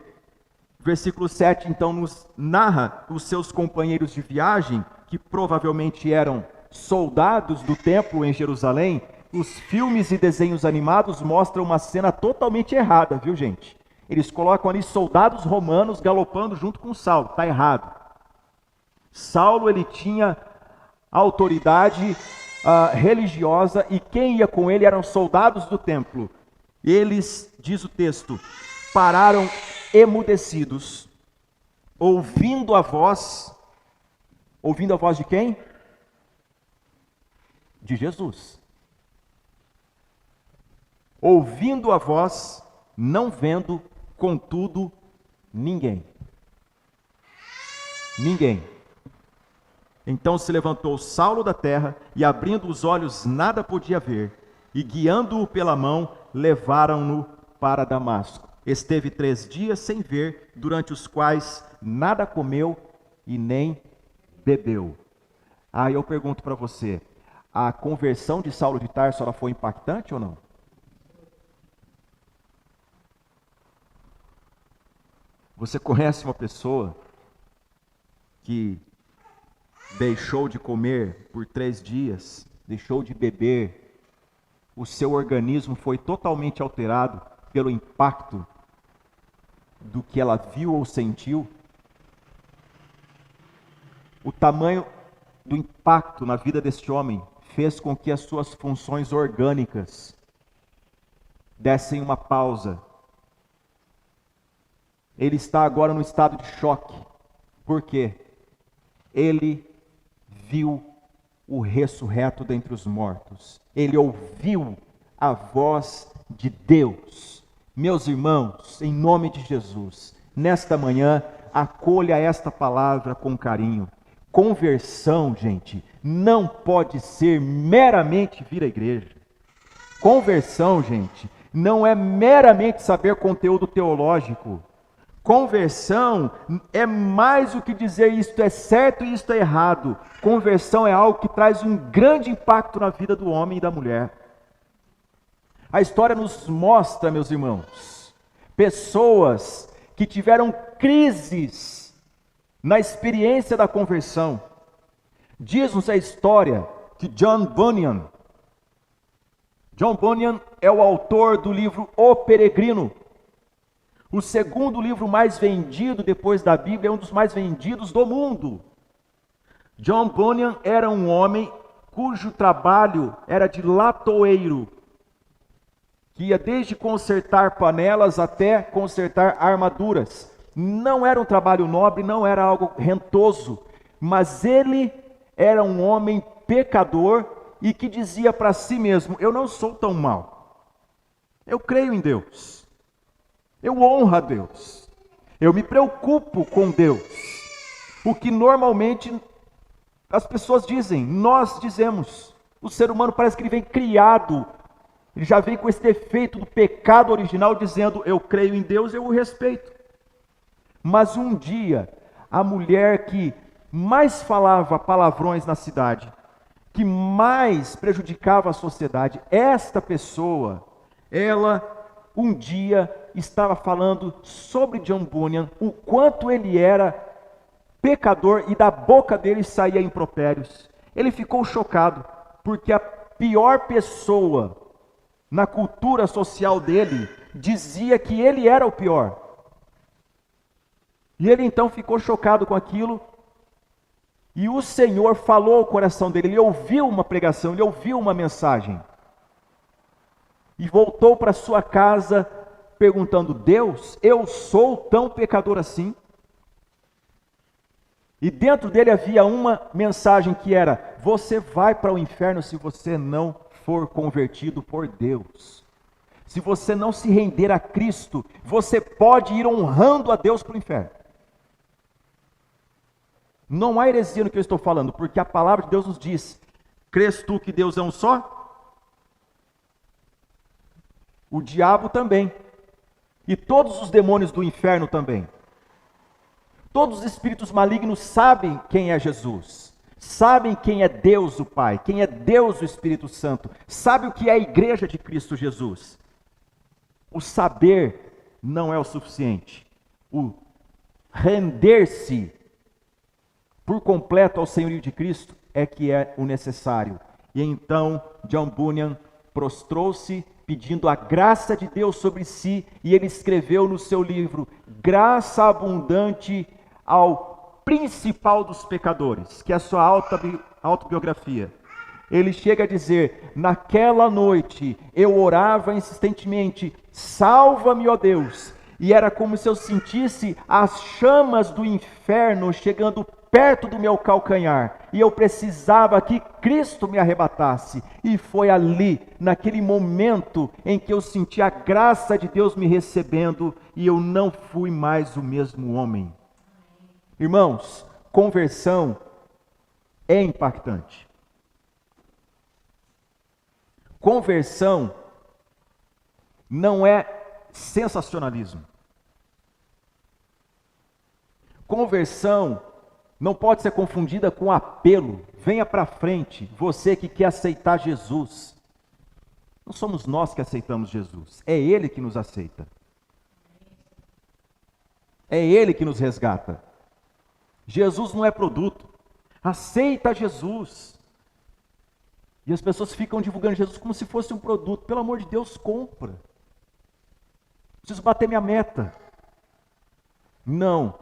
Versículo 7, então, nos narra os seus companheiros de viagem, que provavelmente eram soldados do templo em Jerusalém. Os filmes e desenhos animados mostram uma cena totalmente errada, viu, gente? Eles colocam ali soldados romanos galopando junto com Saulo. Está errado. Saulo, ele tinha autoridade religiosa e quem ia com ele eram soldados do templo. Eles, diz o texto, pararam emudecidos, ouvindo a voz de quem? De Jesus. Ouvindo a voz, não vendo, contudo, ninguém. Então se levantou Saulo da terra, e abrindo os olhos nada podia ver, e guiando-o pela mão, levaram-no para Damasco. Esteve 3 dias sem ver, durante os quais nada comeu e nem bebeu. Aí eu pergunto para você, a conversão de Saulo de Tarso, ela foi impactante ou não? Você conhece uma pessoa que deixou de comer por 3 dias, deixou de beber, o seu organismo foi totalmente alterado pelo impacto do que ela viu ou sentiu, o tamanho do impacto na vida deste homem fez com que as suas funções orgânicas dessem uma pausa. Ele está agora no estado de choque. Por quê? Ele viu o ressurreto dentre os mortos. Ele ouviu a voz de Deus. Meus irmãos, em nome de Jesus, nesta manhã, acolha esta palavra com carinho. Conversão, gente, não pode ser meramente vir à igreja. Conversão, gente, não é meramente saber conteúdo teológico. Conversão é mais do que dizer isto é certo e isto é errado. Conversão é algo que traz um grande impacto na vida do homem e da mulher. A história nos mostra, meus irmãos, pessoas que tiveram crises na experiência da conversão. Diz-nos a história de John Bunyan. John Bunyan é o autor do livro O Peregrino. O segundo livro mais vendido depois da Bíblia, é um dos mais vendidos do mundo. John Bunyan era um homem cujo trabalho era de latoeiro, que ia desde consertar panelas até consertar armaduras. Não era um trabalho nobre, não era algo rentoso, mas ele era um homem pecador e que dizia para si mesmo: eu não sou tão mau, eu creio em Deus, eu honro a Deus, eu me preocupo com Deus. O que normalmente as pessoas dizem, nós dizemos. O ser humano parece que ele vem criado, ele já vem com esse defeito do pecado original, dizendo: eu creio em Deus, eu o respeito. Mas um dia, a mulher que mais falava palavrões na cidade, que mais prejudicava a sociedade, esta pessoa, ela um dia estava falando sobre John Bunyan, o quanto ele era pecador e da boca dele saía impropérios. Ele ficou chocado, porque a pior pessoa na cultura social dele dizia que ele era o pior. E ele então ficou chocado com aquilo, e o Senhor falou ao coração dele, ele ouviu uma pregação, ele ouviu uma mensagem, e voltou para sua casa perguntando: Deus, eu sou tão pecador assim? E dentro dele havia uma mensagem que era: você vai para o inferno se você não for convertido por Deus. Se você não se render a Cristo, você pode ir honrando a Deus para o inferno. Não há heresia no que eu estou falando, porque a palavra de Deus nos diz: crês tu que Deus é um só? O diabo também. E todos os demônios do inferno também. Todos os espíritos malignos sabem quem é Jesus. Sabem quem é Deus o Pai, quem é Deus o Espírito Santo. Sabem o que é a igreja de Cristo Jesus. O saber não é o suficiente. O render-se por completo ao senhorio de Cristo é que é o necessário. E então John Bunyan prostrou-se pedindo a graça de Deus sobre si, e ele escreveu no seu livro Graça Abundante ao Principal dos Pecadores, que é a sua autobiografia. Ele chega a dizer: naquela noite eu orava insistentemente: salva-me, ó Deus, e era como se eu sentisse as chamas do inferno chegando perto do meu calcanhar, e eu precisava que Cristo me arrebatasse. E foi ali, naquele momento, em que eu senti a graça de Deus me recebendo, e eu não fui mais o mesmo homem. Irmãos, conversão é impactante. Conversão não é sensacionalismo. Conversão não pode ser confundida com apelo. Venha para frente, você que quer aceitar Jesus. Não somos nós que aceitamos Jesus, é Ele que nos aceita. É Ele que nos resgata. Jesus não é produto. Aceita Jesus. E as pessoas ficam divulgando Jesus como se fosse um produto. Pelo amor de Deus, compra. Preciso bater minha meta. Não.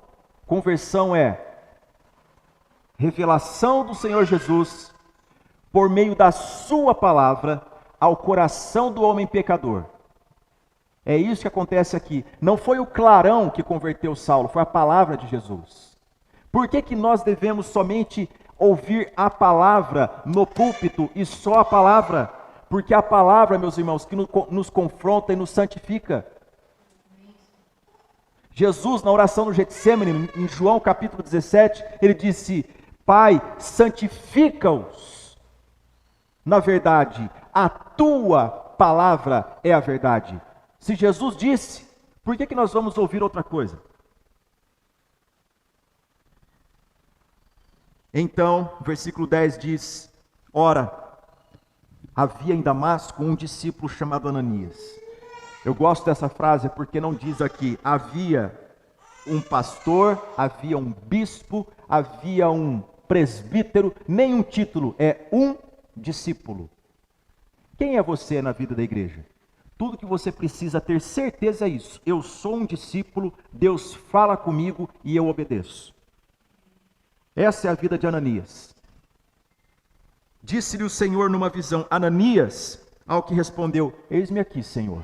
Conversão é revelação do Senhor Jesus por meio da sua palavra ao coração do homem pecador. É isso que acontece aqui. Não foi o clarão que converteu Saulo, foi a palavra de Jesus. Por que que nós devemos somente ouvir a palavra no púlpito e só a palavra? Porque a palavra, meus irmãos, que nos confronta e nos santifica. Jesus, na oração no Getsêmani, em João capítulo 17, ele disse: Pai, santifica-os na verdade, a tua palavra é a verdade. Se Jesus disse, por que nós vamos ouvir outra coisa? Então, versículo 10 diz: Ora, havia em Damasco um discípulo chamado Ananias. Eu gosto dessa frase porque não diz aqui, havia um pastor, havia um bispo, havia um presbítero, nenhum título, é um discípulo. Quem é você na vida da igreja? Tudo que você precisa ter certeza é isso. Eu sou um discípulo, Deus fala comigo e eu obedeço. Essa é a vida de Ananias. Disse-lhe o Senhor numa visão: Ananias, ao que respondeu: Eis-me aqui, Senhor.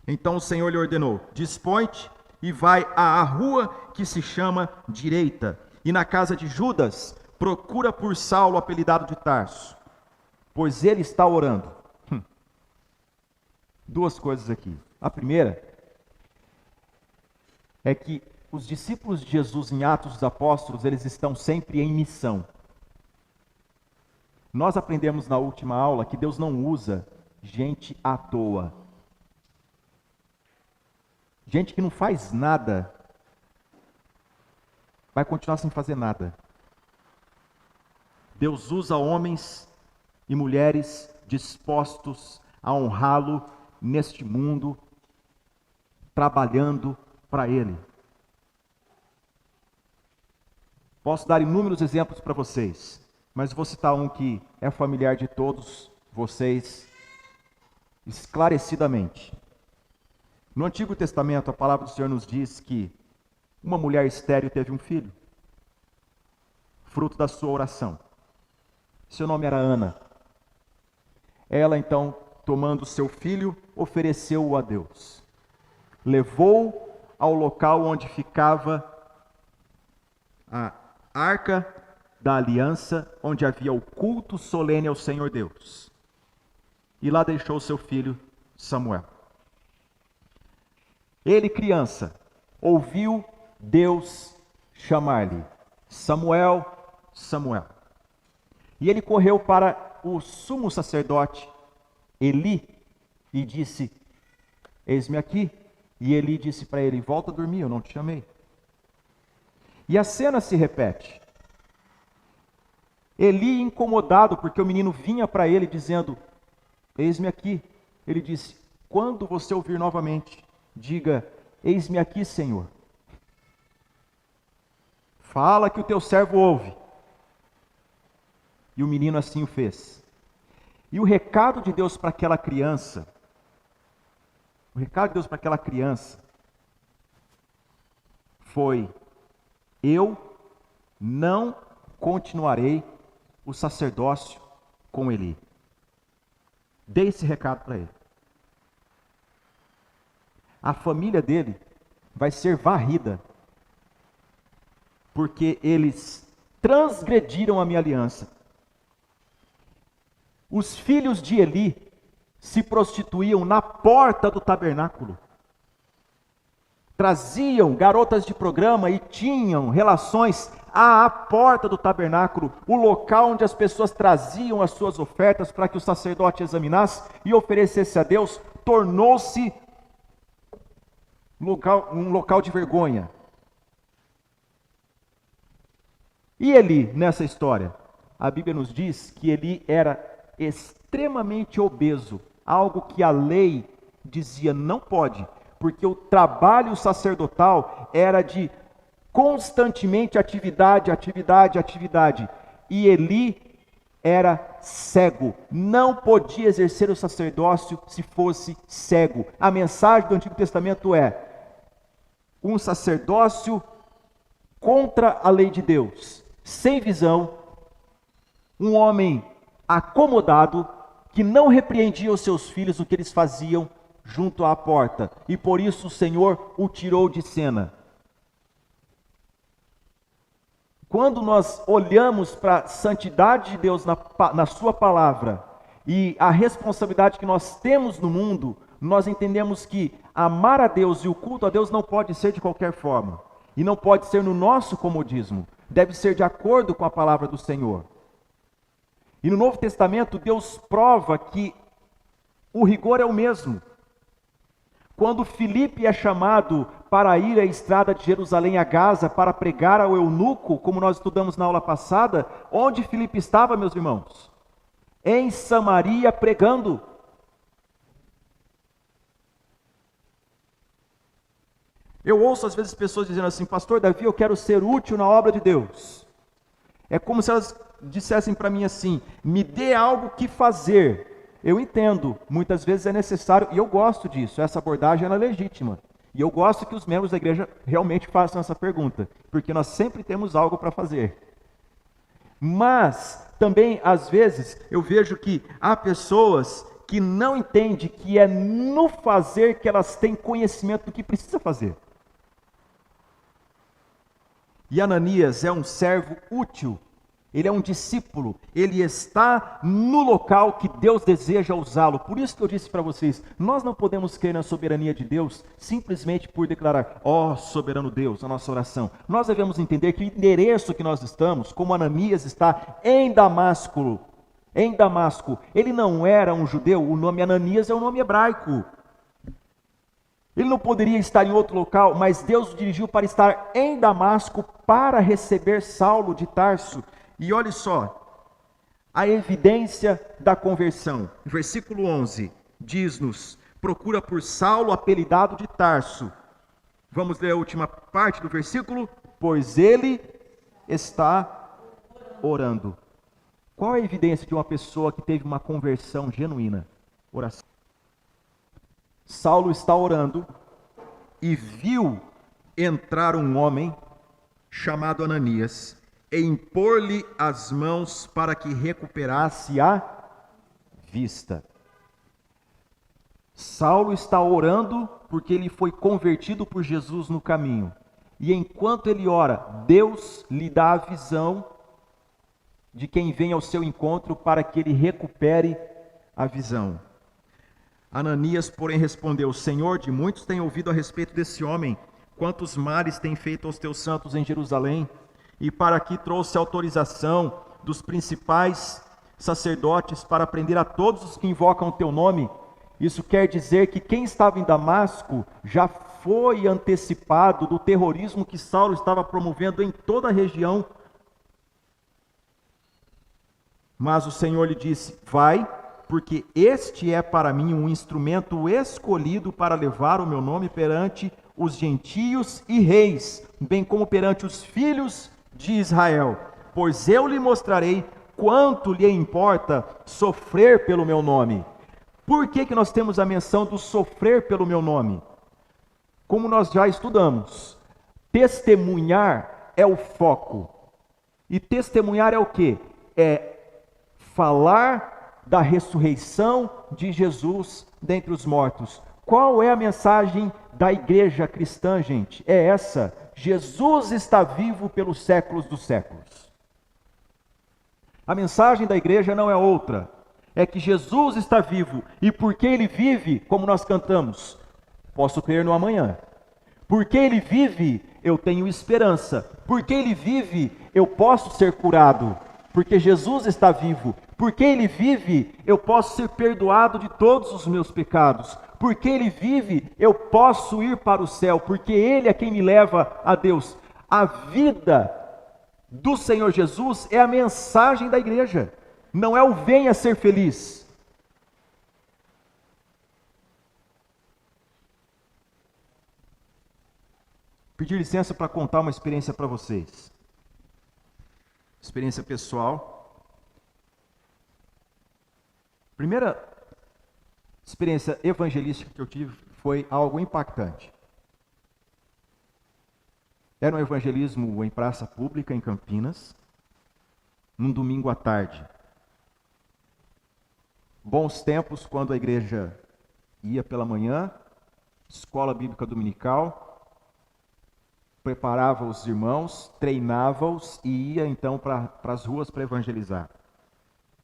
Então o Senhor lhe ordenou: Dispõe-te e vai à rua que se chama Direita, e na casa de Judas procura por Saulo, apelidado de Tarso, pois ele está orando. Duas coisas aqui. A primeira é que os discípulos de Jesus em Atos dos Apóstolos, eles estão sempre em missão. Nós aprendemos na última aula que Deus não usa gente à toa. Gente que não faz nada, vai continuar sem fazer nada. Deus usa homens e mulheres dispostos a honrá-lo neste mundo, trabalhando para Ele. Posso dar inúmeros exemplos para vocês, mas vou citar um que é familiar de todos vocês, esclarecidamente. No Antigo Testamento, a palavra do Senhor nos diz que uma mulher estéril teve um filho, fruto da sua oração. Seu nome era Ana. Ela, então, tomando seu filho, ofereceu-o a Deus. Levou ao local onde ficava a arca da aliança, onde havia o culto solene ao Senhor Deus. E lá deixou seu filho Samuel. Ele, criança, ouviu Deus chamar-lhe: Samuel, Samuel. E ele correu para o sumo sacerdote Eli e disse: Eis-me aqui. E Eli disse para ele: Volta a dormir, eu não te chamei. E a cena se repete. Eli, incomodado porque o menino vinha para ele dizendo: Eis-me aqui. Ele disse: Quando você ouvir novamente, diga: Eis-me aqui, Senhor. Fala que o teu servo ouve. E o menino assim o fez. E o recado de Deus para aquela criança, foi: eu não continuarei o sacerdócio com Eli. Dei esse recado para ele. A família dele vai ser varrida, porque eles transgrediram a minha aliança. Os filhos de Eli se prostituíam na porta do tabernáculo. Traziam garotas de programa e tinham relações à porta do tabernáculo, o local onde as pessoas traziam as suas ofertas para que o sacerdote examinasse e oferecesse a Deus, tornou-se um local de vergonha. E Eli, nessa história, a Bíblia nos diz que Eli era extremamente obeso, algo que a lei dizia não pode, porque o trabalho sacerdotal era de constantemente atividade, e Eli era cego, não podia exercer o sacerdócio se fosse cego. A mensagem do Antigo Testamento é: um sacerdócio contra a lei de Deus, sem visão, um homem acomodado, que não repreendia os seus filhos o que eles faziam junto à porta, e por isso o Senhor o tirou de cena. Quando nós olhamos para a santidade de Deus na sua palavra e a responsabilidade que nós temos no mundo, nós entendemos que amar a Deus e o culto a Deus não pode ser de qualquer forma, e não pode ser no nosso comodismo, deve ser de acordo com a palavra do Senhor. E no Novo Testamento, Deus prova que o rigor é o mesmo. Quando Filipe é chamado para ir à estrada de Jerusalém a Gaza para pregar ao eunuco, como nós estudamos na aula passada, onde Filipe estava, meus irmãos? Em Samaria pregando. Eu ouço às vezes pessoas dizendo assim: pastor Davi, eu quero ser útil na obra de Deus. É como se elas dissessem para mim assim: me dê algo que fazer. Eu entendo, muitas vezes é necessário, e eu gosto disso, essa abordagem ela é legítima. E eu gosto que os membros da igreja realmente façam essa pergunta, porque nós sempre temos algo para fazer. Mas, também, às vezes, eu vejo que há pessoas que não entendem que é no fazer que elas têm conhecimento do que precisa fazer. E Ananias é um servo útil. Ele é um discípulo, ele está no local que Deus deseja usá-lo. Por isso que eu disse para vocês, nós não podemos crer na soberania de Deus simplesmente por declarar, ó soberano Deus, a nossa oração. Nós devemos entender que o endereço que nós estamos, como Ananias está em Damasco, ele não era um judeu, o nome Ananias é um nome hebraico. Ele não poderia estar em outro local, mas Deus o dirigiu para estar em Damasco para receber Saulo de Tarso. E olhe só, a evidência da conversão. Versículo 11 diz-nos: procura por Saulo, apelidado de Tarso. Vamos ler a última parte do versículo? Pois ele está orando. Qual é a evidência de uma pessoa que teve uma conversão genuína? Oração. Saulo está orando e viu entrar um homem chamado Ananias e impor-lhe as mãos para que recuperasse a vista. Saulo está orando porque ele foi convertido por Jesus no caminho. E enquanto ele ora, Deus lhe dá a visão de quem vem ao seu encontro para que ele recupere a visão. Ananias, porém, respondeu: Senhor, de muitos tenho ouvido a respeito desse homem, quantos males tem feito aos teus santos em Jerusalém. E para aqui trouxe autorização dos principais sacerdotes para prender a todos os que invocam o teu nome. Isso quer dizer que quem estava em Damasco já foi antecipado do terrorismo que Saulo estava promovendo em toda a região. Mas o Senhor lhe disse: vai, porque este é para mim um instrumento escolhido para levar o meu nome perante os gentios e reis, bem como perante os filhos de Israel, pois eu lhe mostrarei quanto lhe importa sofrer pelo meu nome. Por que nós temos a menção do sofrer pelo meu nome? Como nós já estudamos, testemunhar é o foco. E testemunhar é o quê? É falar da ressurreição de Jesus dentre os mortos. Qual é a mensagem da igreja cristã, gente? É essa: Jesus está vivo pelos séculos dos séculos. A mensagem da igreja não é outra, é que Jesus está vivo, e porque ele vive, como nós cantamos, posso crer no amanhã. Porque ele vive, eu tenho esperança. Porque ele vive, eu posso ser curado. Porque Jesus está vivo. Porque ele vive, eu posso ser perdoado de todos os meus pecados. Porque ele vive, eu posso ir para o céu, porque ele é quem me leva a Deus. A vida do Senhor Jesus é a mensagem da igreja, não é o venha ser feliz. Pedir licença para contar uma experiência para vocês. Experiência pessoal. Primeira experiência evangelística que eu tive foi algo impactante. Era um evangelismo em praça pública, em Campinas, num domingo à tarde. Bons tempos, quando a igreja ia pela manhã, escola bíblica dominical, preparava os irmãos, treinava-os e ia então para as ruas para evangelizar.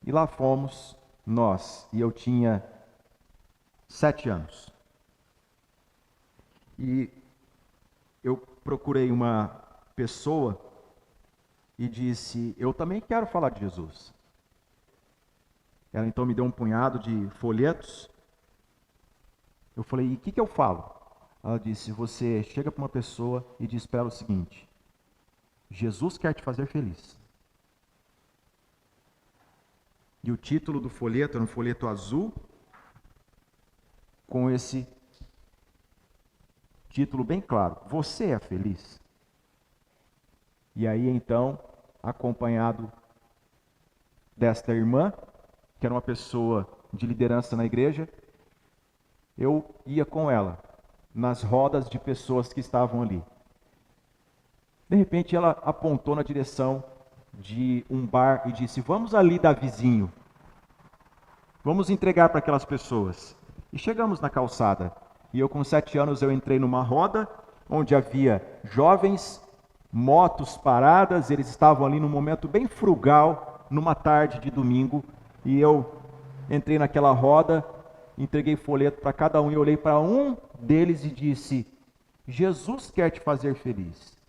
E lá fomos nós, e eu tinha 7 anos. E eu procurei uma pessoa e disse: eu também quero falar de Jesus. Ela então me deu um punhado de folhetos. Eu falei: e o que eu falo? Ela disse: você chega para uma pessoa e diz para ela o seguinte: Jesus quer te fazer feliz. E o título do folheto era um folheto azul, com esse título bem claro: você é feliz? E aí então, acompanhado desta irmã, que era uma pessoa de liderança na igreja, eu ia com ela nas rodas de pessoas que estavam ali. De repente ela apontou na direção de um bar e disse: vamos ali dar vizinho, vamos entregar para aquelas pessoas. E chegamos na calçada, e eu com 7 anos eu entrei numa roda, onde havia jovens, motos paradas, eles estavam ali num momento bem frugal, numa tarde de domingo, e eu entrei naquela roda, entreguei folheto para cada um, e olhei para um deles e disse: Jesus quer te fazer feliz.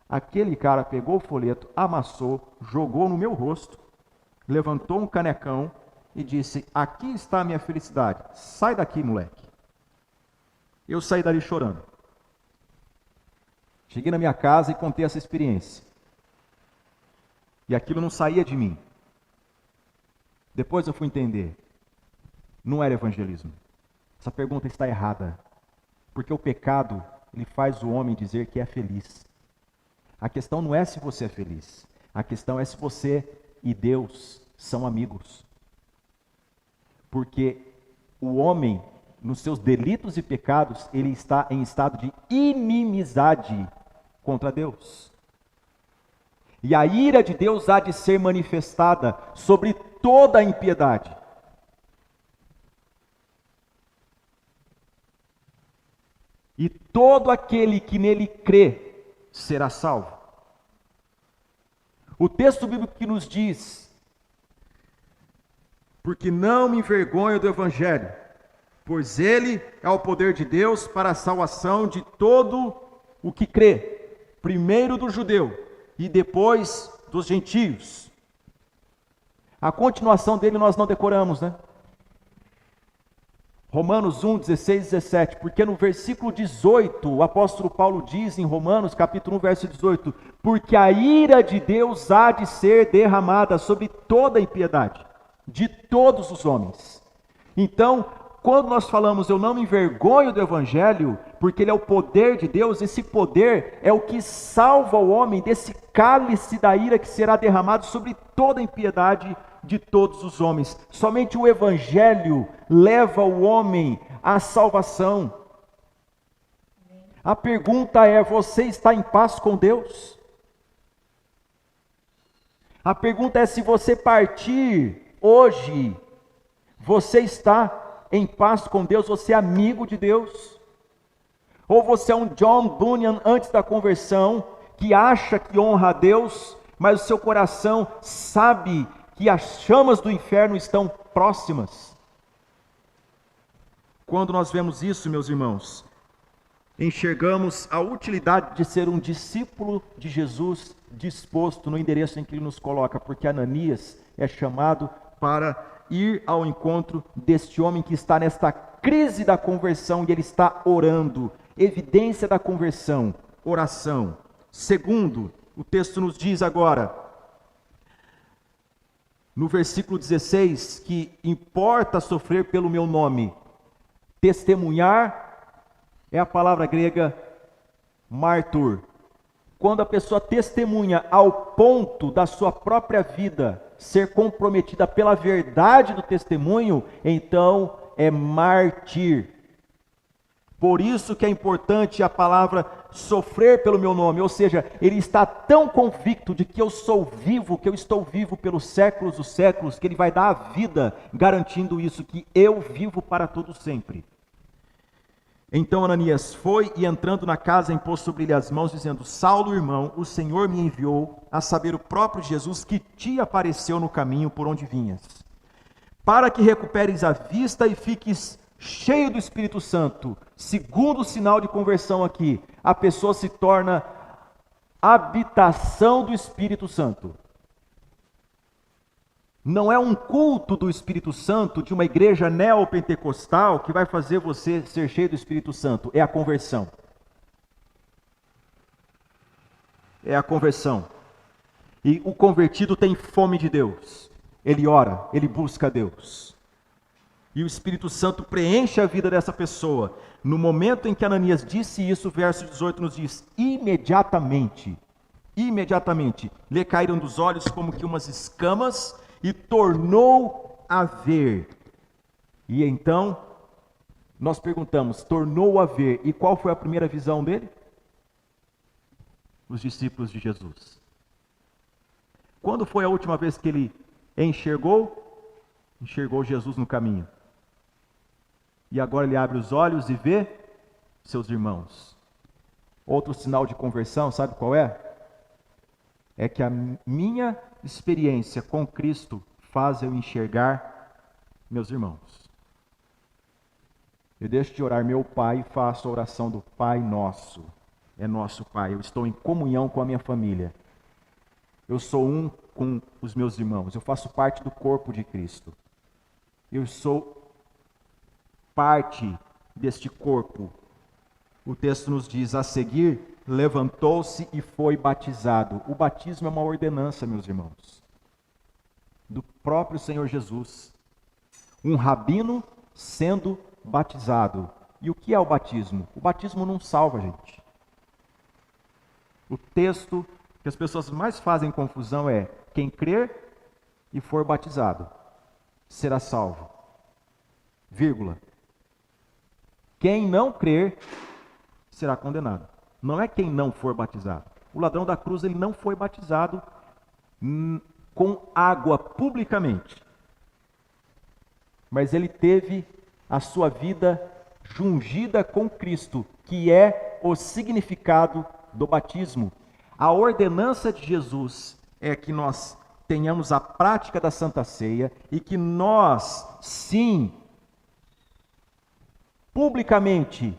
Aquele cara pegou o folheto, amassou, jogou no meu rosto, levantou um canecão e disse: aqui está a minha felicidade, sai daqui, moleque. Eu saí dali chorando. Cheguei na minha casa e contei essa experiência. E aquilo não saía de mim. Depois eu fui entender. Não era evangelismo. Essa pergunta está errada. Porque o pecado, ele faz o homem dizer que é feliz. A questão não é se você é feliz. A questão é se você e Deus são amigos. Porque o homem, nos seus delitos e pecados, ele está em estado de inimizade contra Deus. E a ira de Deus há de ser manifestada sobre toda a impiedade. E todo aquele que nele crê será salvo. O texto bíblico que nos diz: porque não me envergonho do evangelho, pois ele é o poder de Deus para a salvação de todo o que crê, primeiro do judeu e depois dos gentios. A continuação dele nós não decoramos, né? Romanos 1, 16, 17, porque no versículo 18, o apóstolo Paulo diz em Romanos, capítulo 1, verso 18, porque a ira de Deus há de ser derramada sobre toda a impiedade, de todos os homens. Então, quando nós falamos eu não me envergonho do evangelho, porque ele é o poder de Deus, esse poder é o que salva o homem desse cálice da ira que será derramado sobre toda a impiedade de todos os homens. Somente o evangelho leva o homem à salvação. A pergunta é: você está em paz com Deus? A pergunta é: se você partir hoje, você está em paz com Deus? Você é amigo de Deus? Ou você é um John Bunyan antes da conversão, que acha que honra a Deus, mas o seu coração sabe que as chamas do inferno estão próximas? Quando nós vemos isso, meus irmãos, enxergamos a utilidade de ser um discípulo de Jesus disposto no endereço em que ele nos coloca, porque Ananias é chamado para ir ao encontro deste homem que está nesta crise da conversão e ele está orando. Evidência da conversão, oração. Segundo, o texto nos diz agora, no versículo 16, que importa sofrer pelo meu nome. Testemunhar é a palavra grega martur. Quando a pessoa testemunha ao ponto da sua própria vida ser comprometida pela verdade do testemunho, então é mártir. Por isso que é importante a palavra sofrer pelo meu nome. Ou seja, ele está tão convicto de que eu sou vivo, que eu estou vivo pelos séculos dos séculos, que ele vai dar a vida garantindo isso, que eu vivo para todo sempre. Então Ananias foi e entrando na casa impôs sobre ele as mãos, dizendo: Saulo, irmão, o Senhor me enviou, a saber, o próprio Jesus que te apareceu no caminho por onde vinhas, para que recuperes a vista e fiques cheio do Espírito Santo. Segundo o sinal de conversão aqui, a pessoa se torna habitação do Espírito Santo. Não é um culto do Espírito Santo de uma igreja neopentecostal que vai fazer você ser cheio do Espírito Santo. É a conversão. É a conversão. E o convertido tem fome de Deus. Ele ora, ele busca Deus. E o Espírito Santo preenche a vida dessa pessoa. No momento em que Ananias disse isso, o verso 18 nos diz: imediatamente, lhe caíram dos olhos como que umas escamas, e tornou a ver. E então, nós perguntamos, tornou a ver, e qual foi a primeira visão dele? Os discípulos de Jesus. Quando foi a última vez que ele enxergou? Enxergou Jesus no caminho. E agora ele abre os olhos e vê seus irmãos. Outro sinal de conversão, sabe qual é? É que a minha experiência com Cristo faz eu enxergar meus irmãos. Eu deixo de orar meu Pai e faço a oração do Pai Nosso. É nosso Pai. Eu estou em comunhão com a minha família. Eu sou um com os meus irmãos. Eu faço parte do corpo de Cristo. Eu sou parte deste corpo. O texto nos diz: a seguir, levantou-se e foi batizado. O batismo é uma ordenança, meus irmãos, do próprio Senhor Jesus. Um rabino sendo batizado. E o que é o batismo? O batismo não salva, gente. O texto que as pessoas mais fazem confusão é: quem crer e for batizado será salvo. Vírgula. Quem não crer será condenado. Não é quem não for batizado. O ladrão da cruz, ele não foi batizado com água publicamente. Mas ele teve a sua vida jungida com Cristo, que é o significado do batismo. A ordenança de Jesus é que nós tenhamos a prática da Santa Ceia e que nós, sim, publicamente,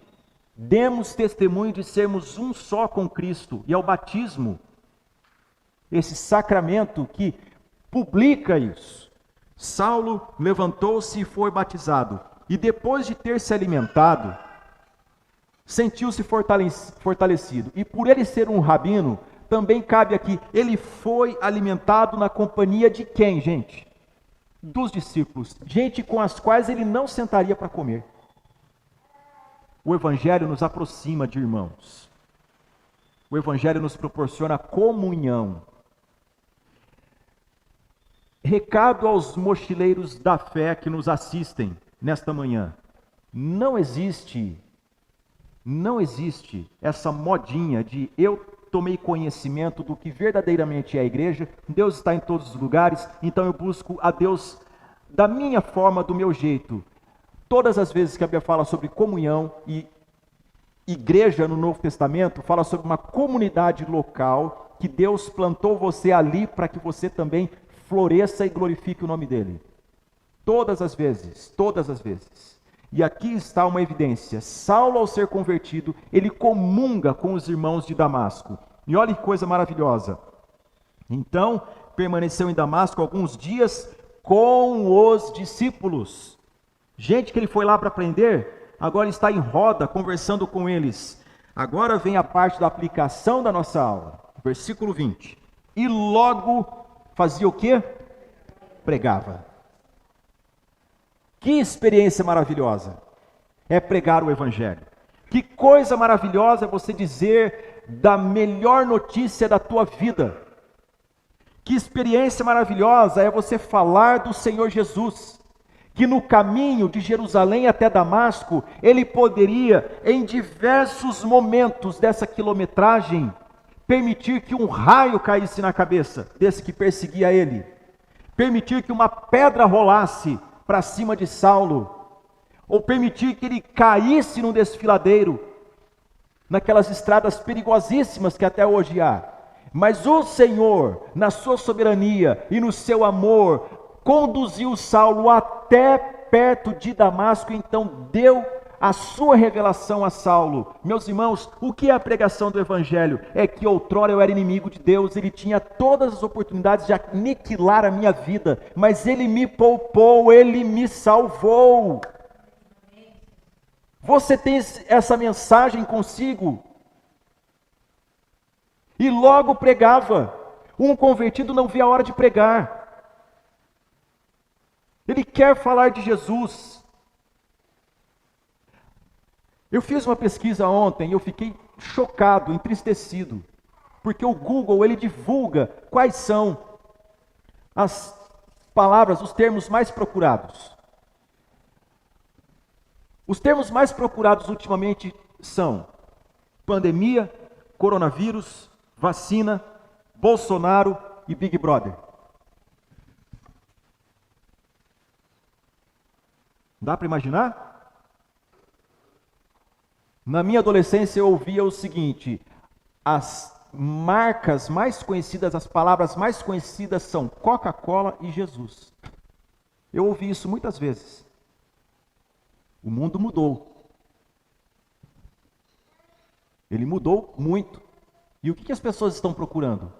demos testemunho de sermos um só com Cristo. E é o batismo, esse sacramento que publica isso. Saulo levantou-se e foi batizado. E depois de ter se alimentado, sentiu-se fortalecido. E por ele ser um rabino, também cabe aqui, ele foi alimentado na companhia de quem, gente? Dos discípulos. Gente com as quais ele não sentaria para comer. O Evangelho nos aproxima de irmãos. O Evangelho nos proporciona comunhão. Recado aos mochileiros da fé que nos assistem nesta manhã. Não existe essa modinha de eu tomei conhecimento do que verdadeiramente é a igreja, Deus está em todos os lugares, então eu busco a Deus da minha forma, do meu jeito. Todas as vezes que a Bíblia fala sobre comunhão e igreja no Novo Testamento, fala sobre uma comunidade local que Deus plantou você ali para que você também floresça e glorifique o nome dele. Todas as vezes, todas as vezes. E aqui está uma evidência. Saulo, ao ser convertido, ele comunga com os irmãos de Damasco. E olha que coisa maravilhosa. Então, permaneceu em Damasco alguns dias com os discípulos. Gente que ele foi lá para aprender, agora está em roda, conversando com eles. Agora vem a parte da aplicação da nossa aula. Versículo 20. E logo fazia o quê? Pregava. Que experiência maravilhosa é pregar o Evangelho. Que coisa maravilhosa é você dizer da melhor notícia da tua vida. Que experiência maravilhosa é você falar do Senhor Jesus. que no caminho de Jerusalém até Damasco, ele poderia, em diversos momentos dessa quilometragem, permitir que um raio caísse na cabeça desse que perseguia ele, permitir que uma pedra rolasse para cima de Saulo, ou permitir que ele caísse num desfiladeiro, naquelas estradas perigosíssimas que até hoje há. Mas o Senhor, na sua soberania e no seu amor, conduziu Saulo até perto de Damasco, e então deu a sua revelação a Saulo. Meus irmãos, o que é a pregação do Evangelho? É que outrora eu era inimigo de Deus, ele tinha todas as oportunidades de aniquilar a minha vida, mas ele me poupou, ele me salvou. Você tem essa mensagem consigo? E logo pregava. Um convertido não vê a hora de pregar. Ele quer falar de Jesus. Eu fiz uma pesquisa ontem e eu fiquei chocado, entristecido, porque o Google, ele divulga quais são as palavras, os termos mais procurados. Os termos mais procurados ultimamente são pandemia, coronavírus, vacina, Bolsonaro e Big Brother. Dá para imaginar? Na minha adolescência eu ouvia o seguinte: as marcas mais conhecidas, as palavras mais conhecidas são Coca-Cola e Jesus. Eu ouvi isso muitas vezes. O mundo mudou. Ele mudou muito. E o que as pessoas estão procurando?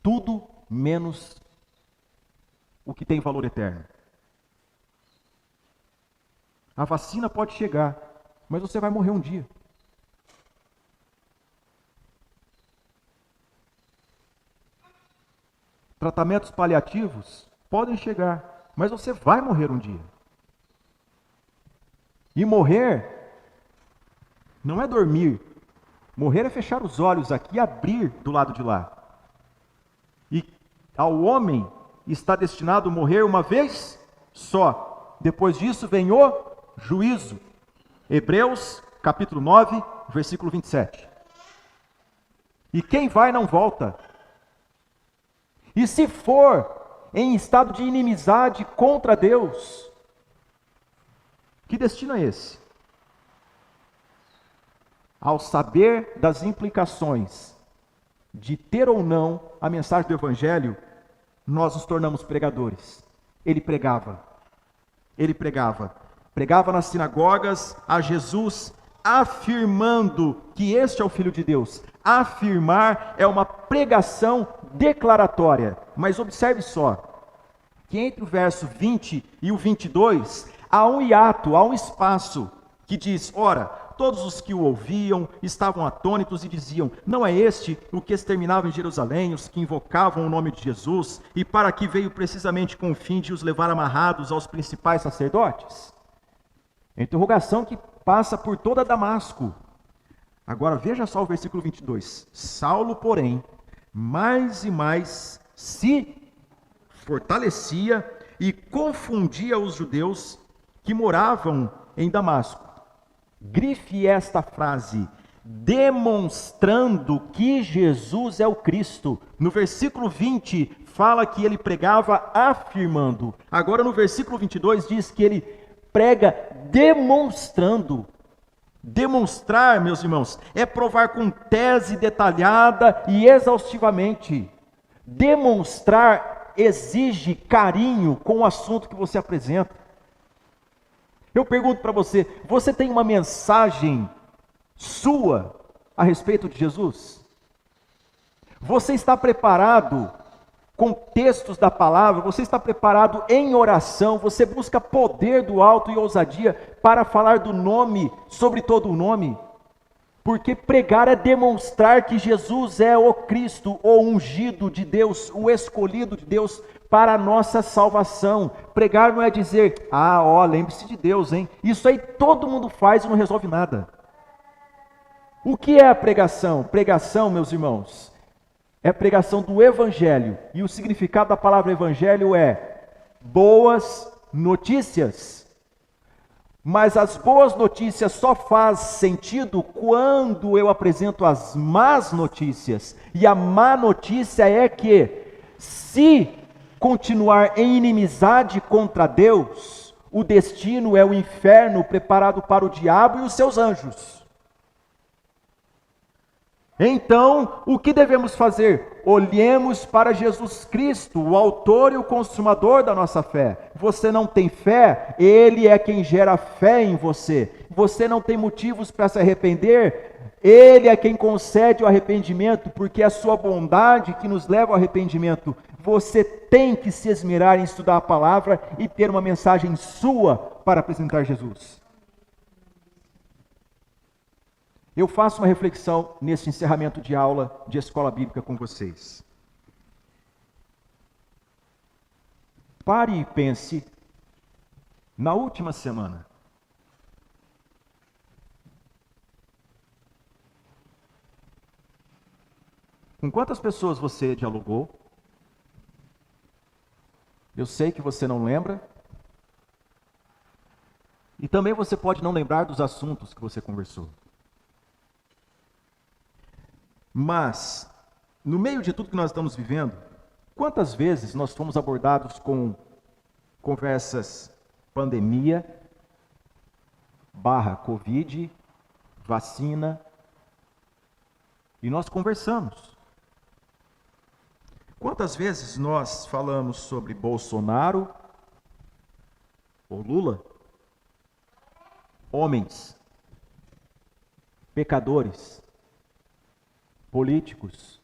Tudo menos o que tem valor eterno. A vacina pode chegar, mas você vai morrer um dia. Tratamentos paliativos podem chegar, mas você vai morrer um dia. E morrer não é dormir. Morrer é fechar os olhos aqui e abrir do lado de lá. E ao homem está destinado a morrer uma vez só. Depois disso vem o juízo. Hebreus, capítulo 9, versículo 27. E quem vai não volta. E se for em estado de inimizade contra Deus, que destino é esse? Ao saber das implicações de ter ou não a mensagem do Evangelho, nós nos tornamos pregadores. Ele pregava. Pregava nas sinagogas a Jesus, afirmando que este é o Filho de Deus. Afirmar é uma pregação declaratória. Mas observe só, que entre o verso 20 e o 22, há um hiato, há um espaço que diz: ora, todos os que o ouviam estavam atônitos e diziam: não é este o que exterminava em Jerusalém os que invocavam o nome de Jesus, e para que veio precisamente com o fim de os levar amarrados aos principais sacerdotes? Interrogação que passa por toda Damasco. Agora veja só o versículo 22. Saulo, porém, mais e mais se fortalecia e confundia os judeus que moravam em Damasco. Grife esta frase: demonstrando que Jesus é o Cristo. No versículo 20 fala que ele pregava afirmando. Agora no versículo 22 diz que ele prega demonstrando. Demonstrar, meus irmãos, é provar com tese detalhada e exaustivamente. Demonstrar exige carinho com o assunto que você apresenta. Eu pergunto para você, você tem uma mensagem sua a respeito de Jesus? Você está preparado com textos da palavra? Você está preparado em oração? Você busca poder do alto e ousadia para falar do nome sobre todo o nome? Porque pregar é demonstrar que Jesus é o Cristo, o ungido de Deus, o escolhido de Deus para a nossa salvação. Pregar não é dizer: lembre-se de Deus, hein? Isso aí todo mundo faz e não resolve nada. O que é a pregação? Pregação, meus irmãos, é a pregação do Evangelho. E o significado da palavra Evangelho é boas notícias. Mas as boas notícias só faz sentido quando eu apresento as más notícias. E a má notícia é que, se continuar em inimizade contra Deus, o destino é o inferno preparado para o diabo e os seus anjos. Então, o que devemos fazer? Olhemos para Jesus Cristo, o autor e o consumador da nossa fé. Você não tem fé, Ele é quem gera fé em você. Você não tem motivos para se arrepender, Ele é quem concede o arrependimento, porque é a sua bondade que nos leva ao arrependimento. Você tem que se esmerar em estudar a palavra e ter uma mensagem sua para apresentar Jesus. Eu faço uma reflexão nesse encerramento de aula de escola bíblica com vocês. Pare e pense na última semana. Com quantas pessoas você dialogou? Eu sei que você não lembra. E também você pode não lembrar dos assuntos que você conversou. Mas, no meio de tudo que nós estamos vivendo, quantas vezes nós fomos abordados com conversas pandemia, /Covid, vacina, e nós conversamos. Quantas vezes nós falamos sobre Bolsonaro ou Lula? Homens, pecadores, políticos.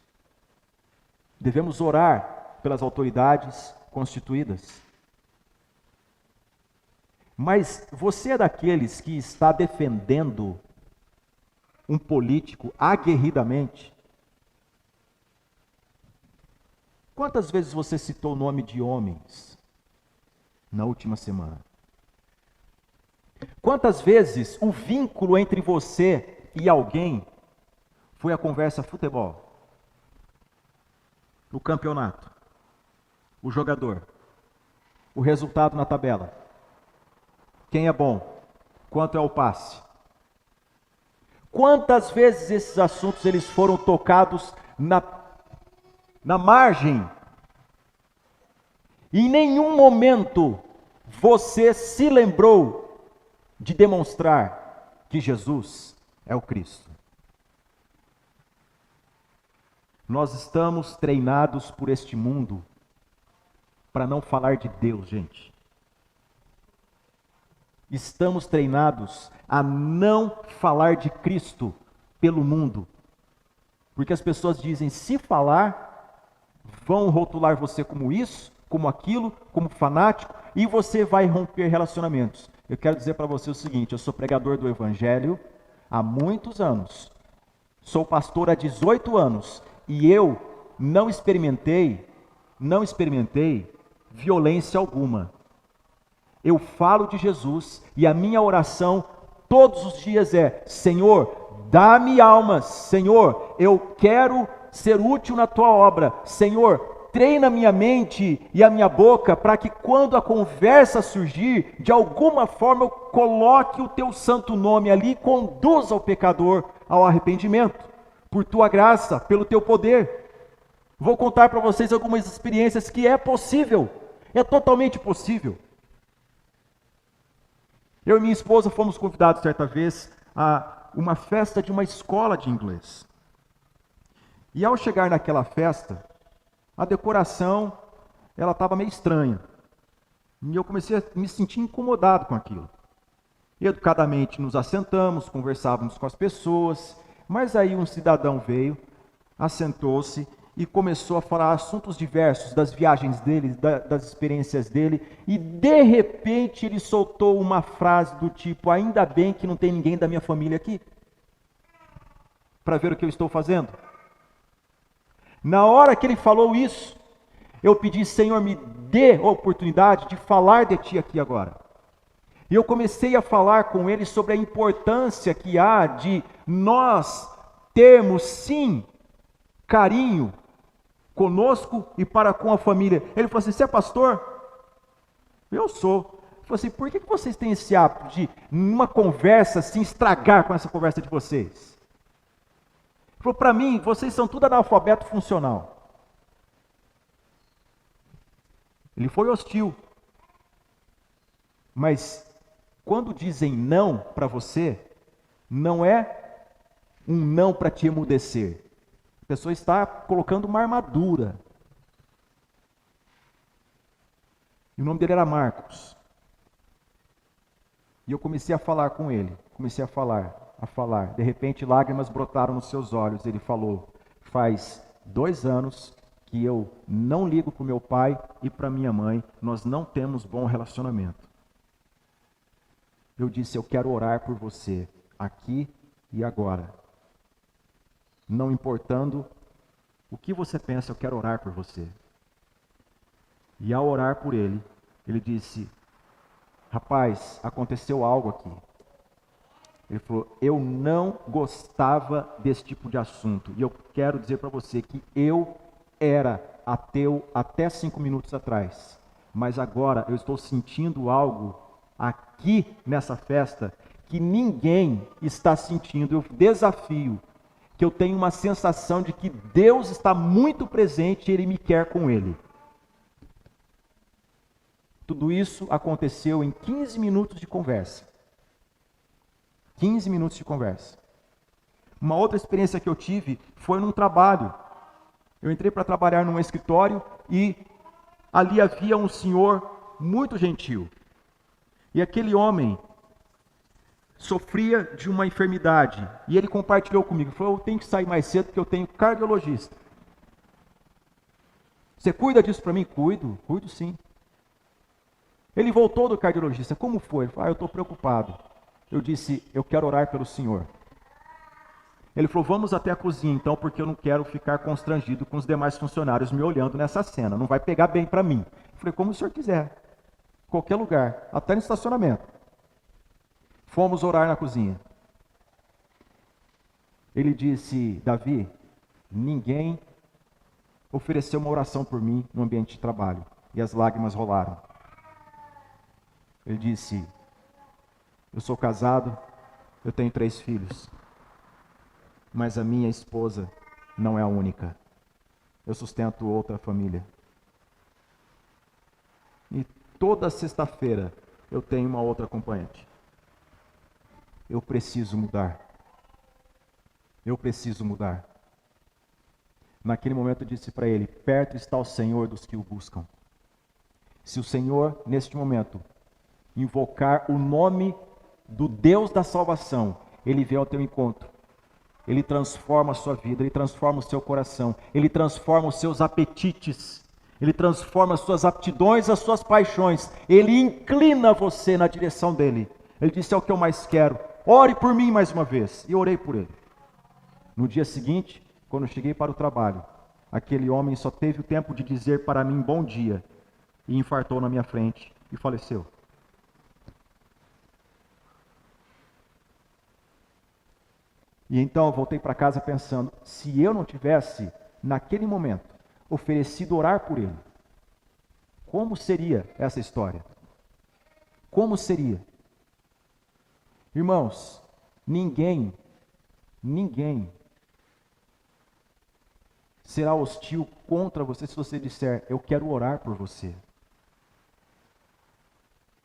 Devemos orar pelas autoridades constituídas. Mas você é daqueles que está defendendo um político aguerridamente? Quantas vezes você citou o nome de homens na última semana? Quantas vezes o vínculo entre você e alguém foi a conversa futebol, o campeonato, o jogador, o resultado na tabela, quem é bom, quanto é o passe? Quantas vezes esses assuntos eles foram tocados na margem? E em nenhum momento você se lembrou de demonstrar que Jesus é o Cristo. Nós estamos treinados por este mundo para não falar de Deus, gente. Estamos treinados a não falar de Cristo pelo mundo. Porque as pessoas dizem, se falar, vão rotular você como isso, como aquilo, como fanático, e você vai romper relacionamentos. Eu quero dizer para você o seguinte, eu sou pregador do Evangelho há muitos anos. Sou pastor há 18 anos. E eu não experimentei violência alguma. Eu falo de Jesus e a minha oração todos os dias é: Senhor, dá-me almas. Senhor, eu quero ser útil na tua obra. Senhor, treina minha mente e a minha boca para que quando a conversa surgir, de alguma forma eu coloque o teu santo nome ali e conduza o pecador ao arrependimento. Por tua graça, pelo teu poder. Vou contar para vocês algumas experiências que é possível. É totalmente possível. Eu e minha esposa fomos convidados certa vez a uma festa de uma escola de inglês. E ao chegar naquela festa, a decoração, ela estava meio estranha. E eu comecei a me sentir incomodado com aquilo. Educadamente nos assentamos, conversávamos com as pessoas, mas aí um cidadão veio, assentou-se e começou a falar assuntos diversos das viagens dele, das experiências dele, e de repente ele soltou uma frase do tipo: ainda bem que não tem ninguém da minha família aqui, para ver o que eu estou fazendo. Na hora que ele falou isso, eu pedi: Senhor, me dê a oportunidade de falar de ti aqui agora. E eu comecei a falar com ele sobre a importância que há de nós termos, sim, carinho conosco e para com a família. Ele falou assim: você é pastor? Eu sou. falou assim, por que vocês têm esse hábito de, numa conversa, assim, estragar com essa conversa de vocês? Ele falou, para mim, vocês são tudo analfabeto funcional. Ele foi hostil. Mas, quando dizem não para você, não é um não para te emudecer. A pessoa está colocando uma armadura. E o nome dele era Marcos. E eu comecei a falar com ele. Comecei a falar. De repente, lágrimas brotaram nos seus olhos. Ele falou, faz 2 anos que eu não ligo para o meu pai e para minha mãe. Nós não temos bom relacionamento. Eu disse, eu quero orar por você, aqui e agora. Não importando o que você pensa, eu quero orar por você. E ao orar por ele, ele disse, rapaz, aconteceu algo aqui. Ele falou, eu não gostava desse tipo de assunto. E eu quero dizer para você que eu era ateu até 5 minutos atrás. Mas agora eu estou sentindo algo aqui nessa festa que ninguém está sentindo. Eu desafio que eu tenho uma sensação de que Deus está muito presente e Ele me quer com Ele. Tudo isso aconteceu em 15 minutos de conversa. 15 minutos de conversa. Uma outra experiência que eu tive foi num trabalho. Eu entrei para trabalhar num escritório e ali havia um senhor muito gentil. E aquele homem sofria de uma enfermidade. E ele compartilhou comigo. Falou, eu tenho que sair mais cedo porque eu tenho cardiologista. Você cuida disso para mim? Cuido sim. Ele voltou do cardiologista. Como foi? Ele falou, eu estou preocupado. Eu disse, eu quero orar pelo senhor. Ele falou, vamos até a cozinha então, porque eu não quero ficar constrangido com os demais funcionários me olhando nessa cena. Não vai pegar bem para mim. Eu falei, como o senhor quiser. Qualquer lugar, até no estacionamento. Fomos orar na cozinha. Ele disse, Davi, ninguém ofereceu uma oração por mim no ambiente de trabalho. E as lágrimas rolaram. Ele disse, eu sou casado, eu tenho 3 filhos. Mas a minha esposa não é a única. Eu sustento outra família. E toda sexta-feira eu tenho uma outra acompanhante. Eu preciso mudar. Eu preciso mudar. Naquele momento eu disse para ele, perto está o Senhor dos que o buscam. Se o Senhor, neste momento, invocar o nome do Deus da salvação, Ele vem ao teu encontro. Ele transforma a sua vida, Ele transforma o seu coração, Ele transforma os seus apetites, Ele transforma as suas aptidões, as suas paixões, Ele inclina você na direção dEle. Ele disse, é o que eu mais quero, ore por mim mais uma vez. E orei por ele. No dia seguinte, quando eu cheguei para o trabalho, aquele homem só teve o tempo de dizer para mim bom dia, e infartou na minha frente e faleceu. E então eu voltei para casa pensando, se eu não tivesse, naquele momento, oferecido orar por ele, como seria essa história? Como seria? Irmãos, ninguém será hostil contra você se você disser, eu quero orar por você.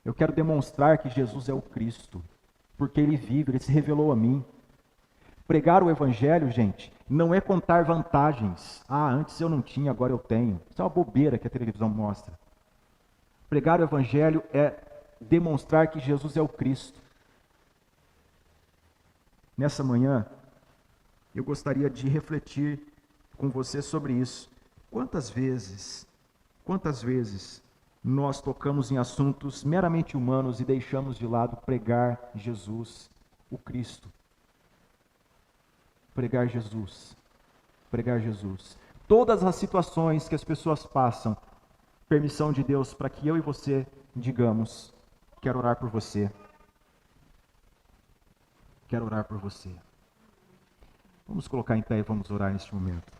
Eu quero demonstrar que Jesus é o Cristo, porque Ele vive, Ele se revelou a mim. Pregar o Evangelho, gente, não é contar vantagens. Ah, antes eu não tinha, agora eu tenho. Isso é uma bobeira que a televisão mostra. Pregar o Evangelho é demonstrar que Jesus é o Cristo. Nessa manhã, eu gostaria de refletir com você sobre isso. Quantas vezes nós tocamos em assuntos meramente humanos e deixamos de lado pregar Jesus, o Cristo? Pregar Jesus. Todas as situações que as pessoas passam, permissão de Deus para que eu e você digamos, quero orar por você. Quero orar por você. Vamos colocar em pé e vamos orar neste momento.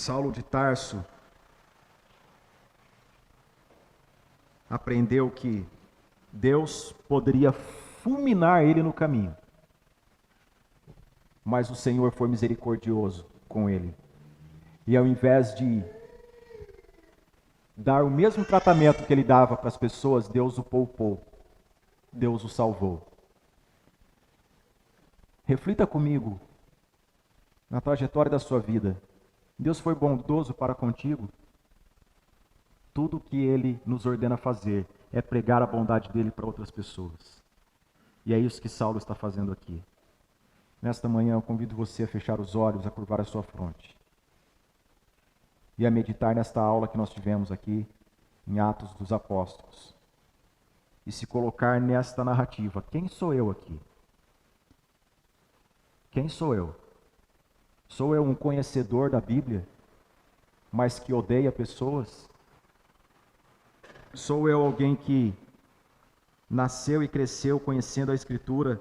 Saulo de Tarso aprendeu que Deus poderia fulminar ele no caminho, mas o Senhor foi misericordioso com ele. E ao invés de dar o mesmo tratamento que ele dava para as pessoas, Deus o poupou, Deus o salvou. Reflita comigo na trajetória da sua vida. Deus foi bondoso para contigo? Tudo o que Ele nos ordena fazer é pregar a bondade dEle para outras pessoas. E é isso que Saulo está fazendo aqui. Nesta manhã eu convido você a fechar os olhos, a curvar a sua fronte. E a meditar nesta aula que nós tivemos aqui, em Atos dos Apóstolos. E se colocar nesta narrativa. Quem sou eu aqui? Quem sou eu? Sou eu um conhecedor da Bíblia, mas que odeia pessoas? Sou eu alguém que nasceu e cresceu conhecendo a Escritura,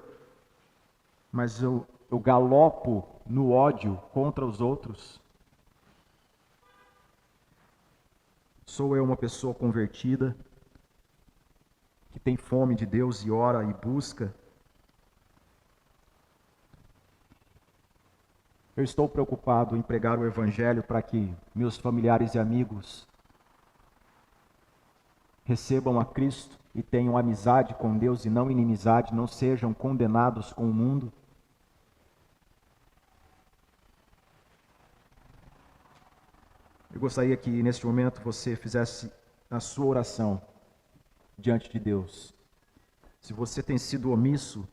mas eu galopo no ódio contra os outros? Sou eu uma pessoa convertida, que tem fome de Deus e ora e busca? Eu estou preocupado em pregar o Evangelho para que meus familiares e amigos recebam a Cristo e tenham amizade com Deus e não inimizade, não sejam condenados com o mundo? Eu gostaria que neste momento você fizesse a sua oração diante de Deus. Se você tem sido omisso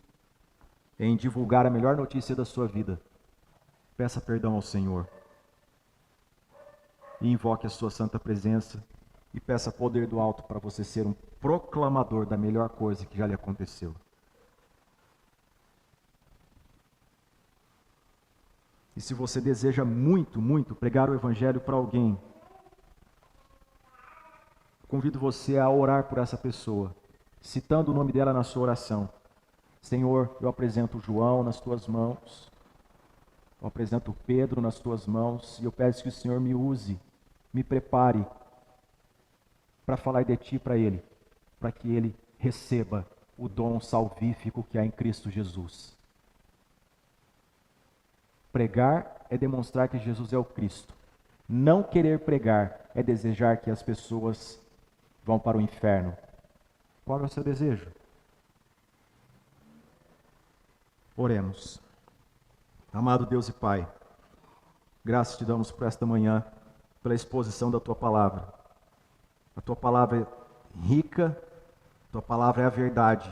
em divulgar a melhor notícia da sua vida, peça perdão ao Senhor e invoque a sua santa presença e peça poder do alto para você ser um proclamador da melhor coisa que já lhe aconteceu. E se você deseja muito, muito pregar o Evangelho para alguém, convido você a orar por essa pessoa, citando o nome dela na sua oração. Senhor, eu apresento João nas tuas mãos, eu apresento Pedro nas tuas mãos, e eu peço que o Senhor me use, me prepare para falar de ti para ele, para que ele receba o dom salvífico que há em Cristo Jesus. Pregar é demonstrar que Jesus é o Cristo. Não querer pregar é desejar que as pessoas vão para o inferno. Qual é o seu desejo? Oremos. Amado Deus e Pai, graças te damos por esta manhã, pela exposição da Tua Palavra. A Tua Palavra é rica, a Tua Palavra é a verdade.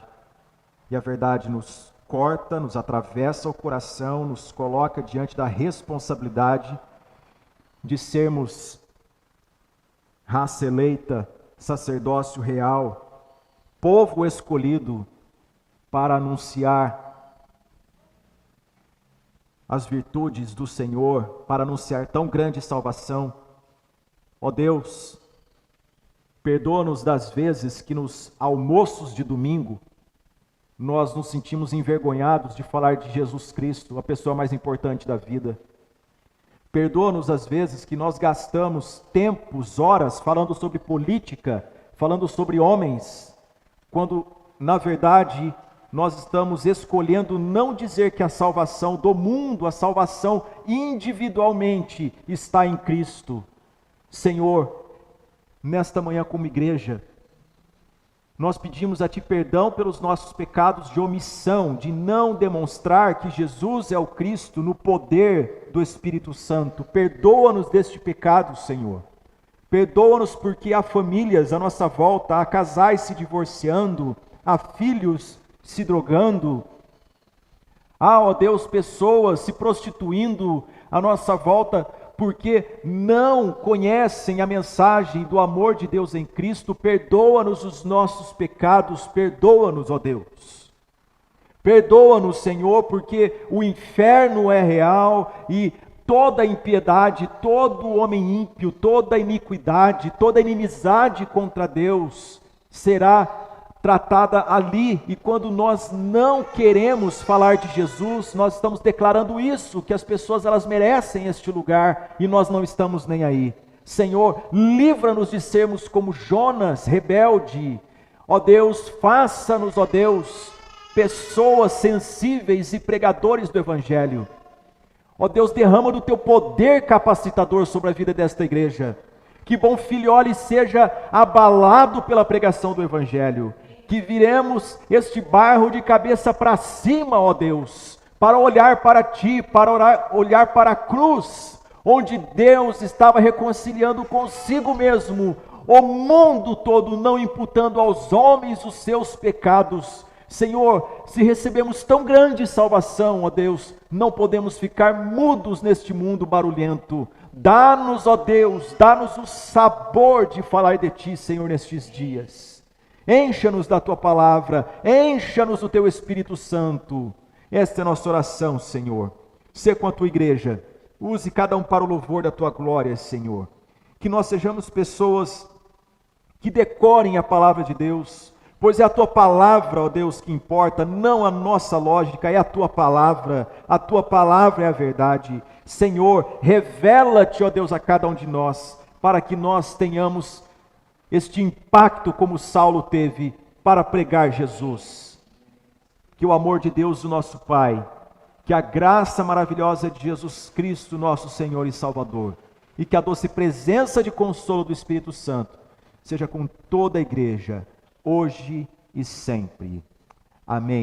E a verdade nos corta, nos atravessa o coração, nos coloca diante da responsabilidade de sermos raça eleita, sacerdócio real, povo escolhido para anunciar as virtudes do Senhor, para anunciar tão grande salvação. Ó Deus, perdoa-nos das vezes que nos almoços de domingo nós nos sentimos envergonhados de falar de Jesus Cristo, a pessoa mais importante da vida. Perdoa-nos as vezes que nós gastamos tempos, horas, falando sobre política, falando sobre homens, quando, na verdade, nós estamos escolhendo não dizer que a salvação do mundo, a salvação individualmente está em Cristo. Senhor, nesta manhã como igreja, nós pedimos a Ti perdão pelos nossos pecados de omissão, de não demonstrar que Jesus é o Cristo no poder do Espírito Santo. Perdoa-nos deste pecado, Senhor. Perdoa-nos porque há famílias à nossa volta, há casais se divorciando, há filhos se drogando, há, ó Deus, pessoas se prostituindo à nossa volta, porque não conhecem a mensagem do amor de Deus em Cristo. Perdoa-nos os nossos pecados, perdoa-nos, ó Deus. Perdoa-nos, Senhor, porque o inferno é real e toda a impiedade, todo homem ímpio, toda a iniquidade, toda a inimizade contra Deus será tratada ali, e quando nós não queremos falar de Jesus, nós estamos declarando isso, que as pessoas elas merecem este lugar e nós não estamos nem aí. Senhor, livra-nos de sermos como Jonas, rebelde. Ó Deus, faça-nos, ó Deus, pessoas sensíveis e pregadores do Evangelho. Ó Deus, derrama do teu poder capacitador sobre a vida desta igreja. Que Bom Filhole seja abalado pela pregação do Evangelho. Que viremos este bairro de cabeça para cima, ó Deus, para olhar para Ti, para olhar para a cruz, onde Deus estava reconciliando consigo mesmo o mundo todo, não imputando aos homens os seus pecados. Senhor, se recebemos tão grande salvação, ó Deus, não podemos ficar mudos neste mundo barulhento. Dá-nos, ó Deus, dá-nos o sabor de falar de Ti, Senhor, nestes dias. Encha-nos da Tua palavra, encha-nos do Teu Espírito Santo. Esta é a nossa oração, Senhor. Sê com a Tua igreja, use cada um para o louvor da Tua glória, Senhor. Que nós sejamos pessoas que decorem a palavra de Deus, pois é a Tua palavra, ó Deus, que importa, não a nossa lógica, é a Tua palavra é a verdade. Senhor, revela-te, ó Deus, a cada um de nós, para que nós tenhamos este impacto como Saulo teve para pregar Jesus. Que o amor de Deus, o nosso Pai, que a graça maravilhosa de Jesus Cristo, nosso Senhor e Salvador, e que a doce presença de consolo do Espírito Santo seja com toda a igreja, hoje e sempre. Amém.